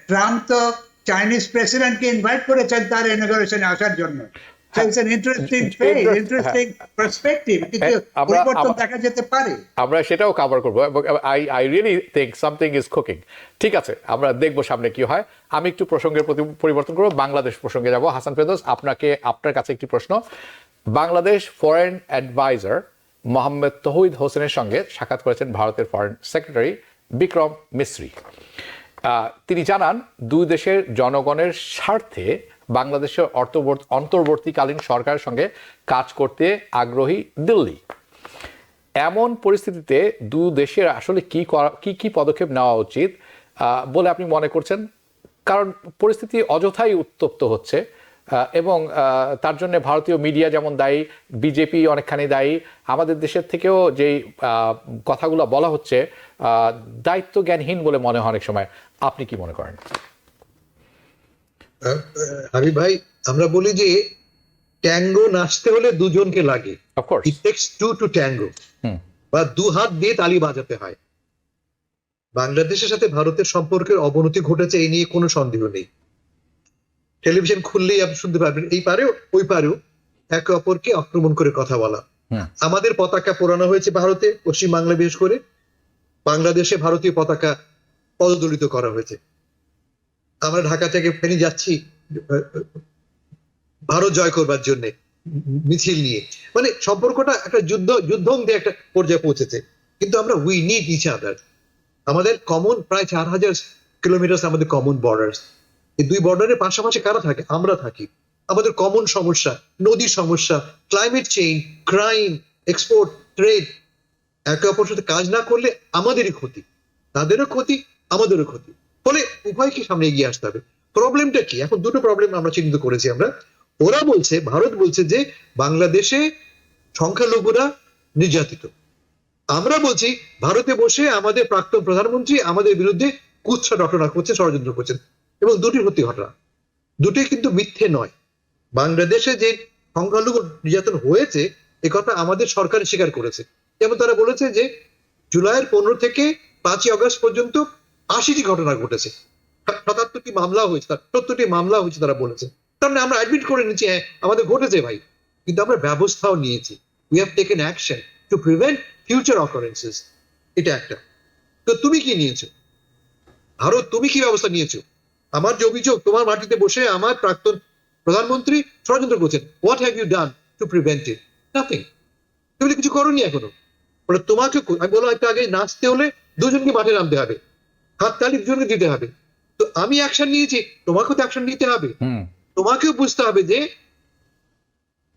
ট্রাম্প তো চাইনিজ প্রেসিডেন্টকে ইনভাইট করেছেন তার ইনগরেশনে আসার জন্য।
আমরা সেটাও কভার করবো, এবং I really think something is cooking. ঠিক আছে, আমরা দেখবো সামনে কি হয়। আমি একটু প্রসঙ্গের প্রতি পরিবর্তন করবো, বাংলাদেশ প্রসঙ্গে যাব। হাসান ফেরদৌস, আপনার কাছে একটি প্রশ্ন। বাংলাদেশ ফরেন অ্যাডভাইজার মোহাম্মদ তৌহিদ হোসেনের সঙ্গে সাক্ষাৎ করেছেন ভারতের ফরেন সেক্রেটারি বিক্রম মিস্রি। তিনি জানান, দুই দেশের জনগণের স্বার্থে বাংলাদেশের অন্তর্বর্তীকালীন সরকারের সঙ্গে কাজ করতে আগ্রহী দিল্লি। এমন পরিস্থিতিতে দু দেশের আসলে কি পদক্ষেপ নেওয়া উচিত বলে আপনি মনে করছেন? কারণ পরিস্থিতি অযথাই উত্তপ্ত হচ্ছে, এবং তার জন্য ভারতীয় মিডিয়া যেমন দায়ী, বিজেপি অনেকখানি দায়ী, আমাদের দেশের থেকেও যেই কথাগুলো বলা হচ্ছে দায়িত্ব জ্ঞানহীন বলে মনে হয় অনেক সময়। আপনি কি মনে করেন?
হাবিব ভাই, আমরা বলি যে ট্যাঙ্গো নাচতে হলে দুজনকে লাগে, it takes two to tango, বা দু হাত দিয়ে তালি বাজাতে হয়। বাংলাদেশের সাথে ভারতের সম্পর্কের অবনতি ঘটেছে, এই নিয়ে কোনো সন্দেহ নেই। টেলিভিশন খুললেই আপনি শুনতে পারবেন এই পারেও ওই পারেও একে অপরকে আক্রমণ করে কথা বলা। আমাদের পতাকা পোড়ানো হয়েছে ভারতে, পশ্চিম বাংলা বিশেষ করে, বাংলাদেশে ভারতীয় পতাকা পদদলিত করা হয়েছে। আমরা ঢাকা থেকে ফেনী যাচ্ছি ভারত জয় করবার জন্য মিছিল নিয়ে, মানে সম্পর্কটা একটা যুদ্ধে একটা পর্যায়ে পৌঁছেছে। কিন্তু আমরা উই নিড ইচ আদার। আমাদের কমন প্রায় 4000 কিলোমিটার আমাদের কমন বর্ডার। এই দুই বর্ডারের পাশাপাশি কারা থাকে? আমরা থাকি। আমাদের কমন সমস্যা, নদীর সমস্যা, climate change, crime, export, trade. একে অপরের সাথে কাজ না করলে আমাদেরই ক্ষতি, তাদেরও ক্ষতি, আমাদেরও ক্ষতি। ফলে উভয়কে সামনে এগিয়ে আসতে হবে। প্রবলেমটা কি? এখন দুটো প্রবলেম আমরা চিহ্নিত করেছি। ওরা বলছে, ভারত বলছে যে বাংলাদেশে সংখ্যালঘুরা নির্যাতিত। আমরা বলছি ভারতে বসে আমাদের প্রাক্তন প্রধানমন্ত্রী আমাদের বিরুদ্ধে কুৎসা রটনা করছে, ষড়যন্ত্র করছেন, এবং দুটি সত্যি ঘটনা, দুটি কিন্তু মিথ্যে নয়। বাংলাদেশে যে সংখ্যালঘু নির্যাতন হয়েছে এ কথা আমাদের সরকার স্বীকার করেছে। যেমন তারা বলেছে যে জুলাইয়ের 15 থেকে 5ই আগস্ট পর্যন্ত 80টি ঘটনা ঘটেছে, 77টি মামলা হয়েছে, 70টি মামলা হয়েছে তারা বলেছে। তার মানে আমরা অ্যাডমিট করে নিচ্ছি হ্যাঁ আমাদের ঘটেছে ভাই, কিন্তু আমরা ব্যবস্থাও নিয়েছি। We have taken action to prevent future occurrences. এটা একটা। তো তুমি কি নিয়েছো ভারত? তুমি কি ব্যবস্থা নিয়েছো? আমার যে অভিযোগ, তোমার মাটিতে বসে আমার প্রাক্তন প্রধানমন্ত্রী ষড়যন্ত্র করছেন। What have you done to prevent it? Nothing. তুমি কিছু করোনি এখনো। বলে তোমাকে, আমি বললাম একটু আগে, নাচতে হলে দুজনকে মাঠে নামতে হবে, হাততালি দুজনকে দিতে হবে। তো আমি অ্যাকশন নিয়েছি, তোমাকেও তো অ্যাকশন নিতে হবে। তোমাকেও বুঝতে হবে যে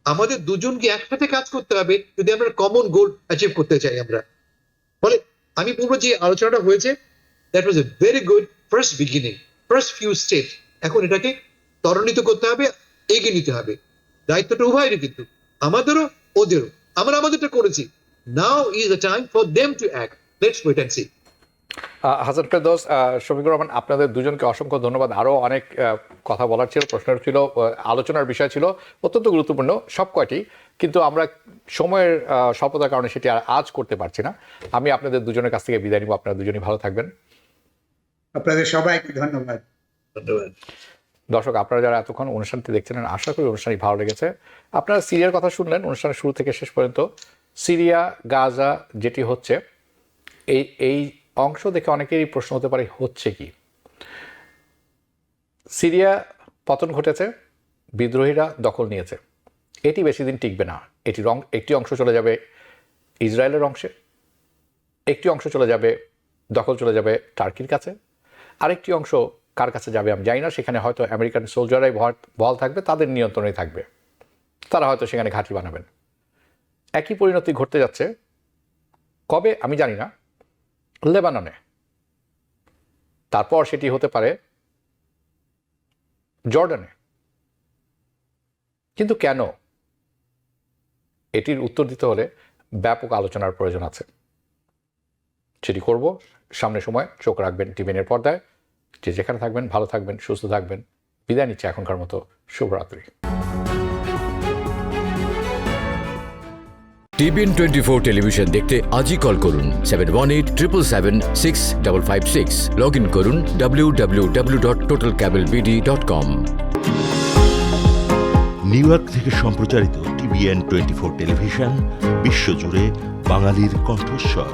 আমাদের দুজনকে একসাথে কাজ করতে হবে যদি আমরা কমন গোল অ্যাচিভ করতে চাই আমরা। ফলে আমি বলবো যে আলোচনাটা হয়েছে, that was a very good first beginning, first few step. এখন এটাকে ত্বরান্বিত করতে হবে, এগিয়ে নিতে হবে। দায়িত্বটা উভয়েরই, কিন্তু আমাদেরও ওদেরও। আমরা আমাদেরটা করেছি, now is the time for them to act, let's wait and see.
Hasan Ferdous, Shafiqur Rahman, আপনাদের দুজনকে অসংখ্য ধন্যবাদ। আরও অনেক কথা বলার ছিল, প্রশ্ন ছিল, আলোচনার বিষয় ছিল অত্যন্ত গুরুত্বপূর্ণ সব কয়টি, কিন্তু আমরা সময়ের স্বল্পতার কারণে সেটি আর আজ করতে পারছি না। আমি আপনাদের দুজনের কাছ থেকে বিদায় নিব। আপনারা দুজনই ভালো থাকবেন।
আপনাদের সবাইকে ধন্যবাদ।
ধন্যবাদ।
দর্শক, আপনারা যারা এতক্ষণ অনুষ্ঠানটি দেখছিলেন, আশা করি অনুষ্ঠানটি ভালো লেগেছে। আপনারা সিরিয়ার কথা শুনলেন অনুষ্ঠানের শুরু থেকে শেষ পর্যন্ত। সিরিয়া গাজা যেটি হচ্ছে, এই অংশ দেখে অনেকেরই প্রশ্ন হতে পারে হচ্ছে কি। সিরিয়া পতন ঘটেছে, বিদ্রোহীরা দখল নিয়েছে, এটি বেশি দিন টিকবে না। একটি অংশ চলে যাবে ইসরায়েলের অংশে, একটি অংশ চলে যাবে, দখল চলে যাবে টার্কির কাছে, আরেকটি অংশ কার কাছে যাবে আমি জানি না। সেখানে হয়তো আমেরিকান সোলজাররাই বহাল থাকবে, তাদের নিয়ন্ত্রণেই থাকবে, তারা হয়তো সেখানে ঘাঁটি বানাবেন। একই পরিণতি ঘটতে যাচ্ছে কবে আমি জানি না, লেবাননে। তারপর সেটি হতে পারে জর্ডানে। কিন্তু কেন? এটির উত্তর দিতে হলে ব্যাপক আলোচনার প্রয়োজন আছে। সেটি করব সামনের সময়। চোখ রাখবেন টিভিএনের পর্দায়। যে যেখানে থাকবেন ভালো থাকবেন, সুস্থ থাকবেন। বিদায় নিচ্ছে এখনকার মতো। শুভরাত্রি।
টিভিএন 24 টেলিভিশন দেখতে আজই কল করুন 7187776556। লগ ইন করুন www.totalcablebd.com।
নিউ ইয়র্ক থেকে সম্প্রচারিত টিভিএন 24 টেলিভিশন বিশ্বজুড়ে বাঙালির কণ্ঠস্বর।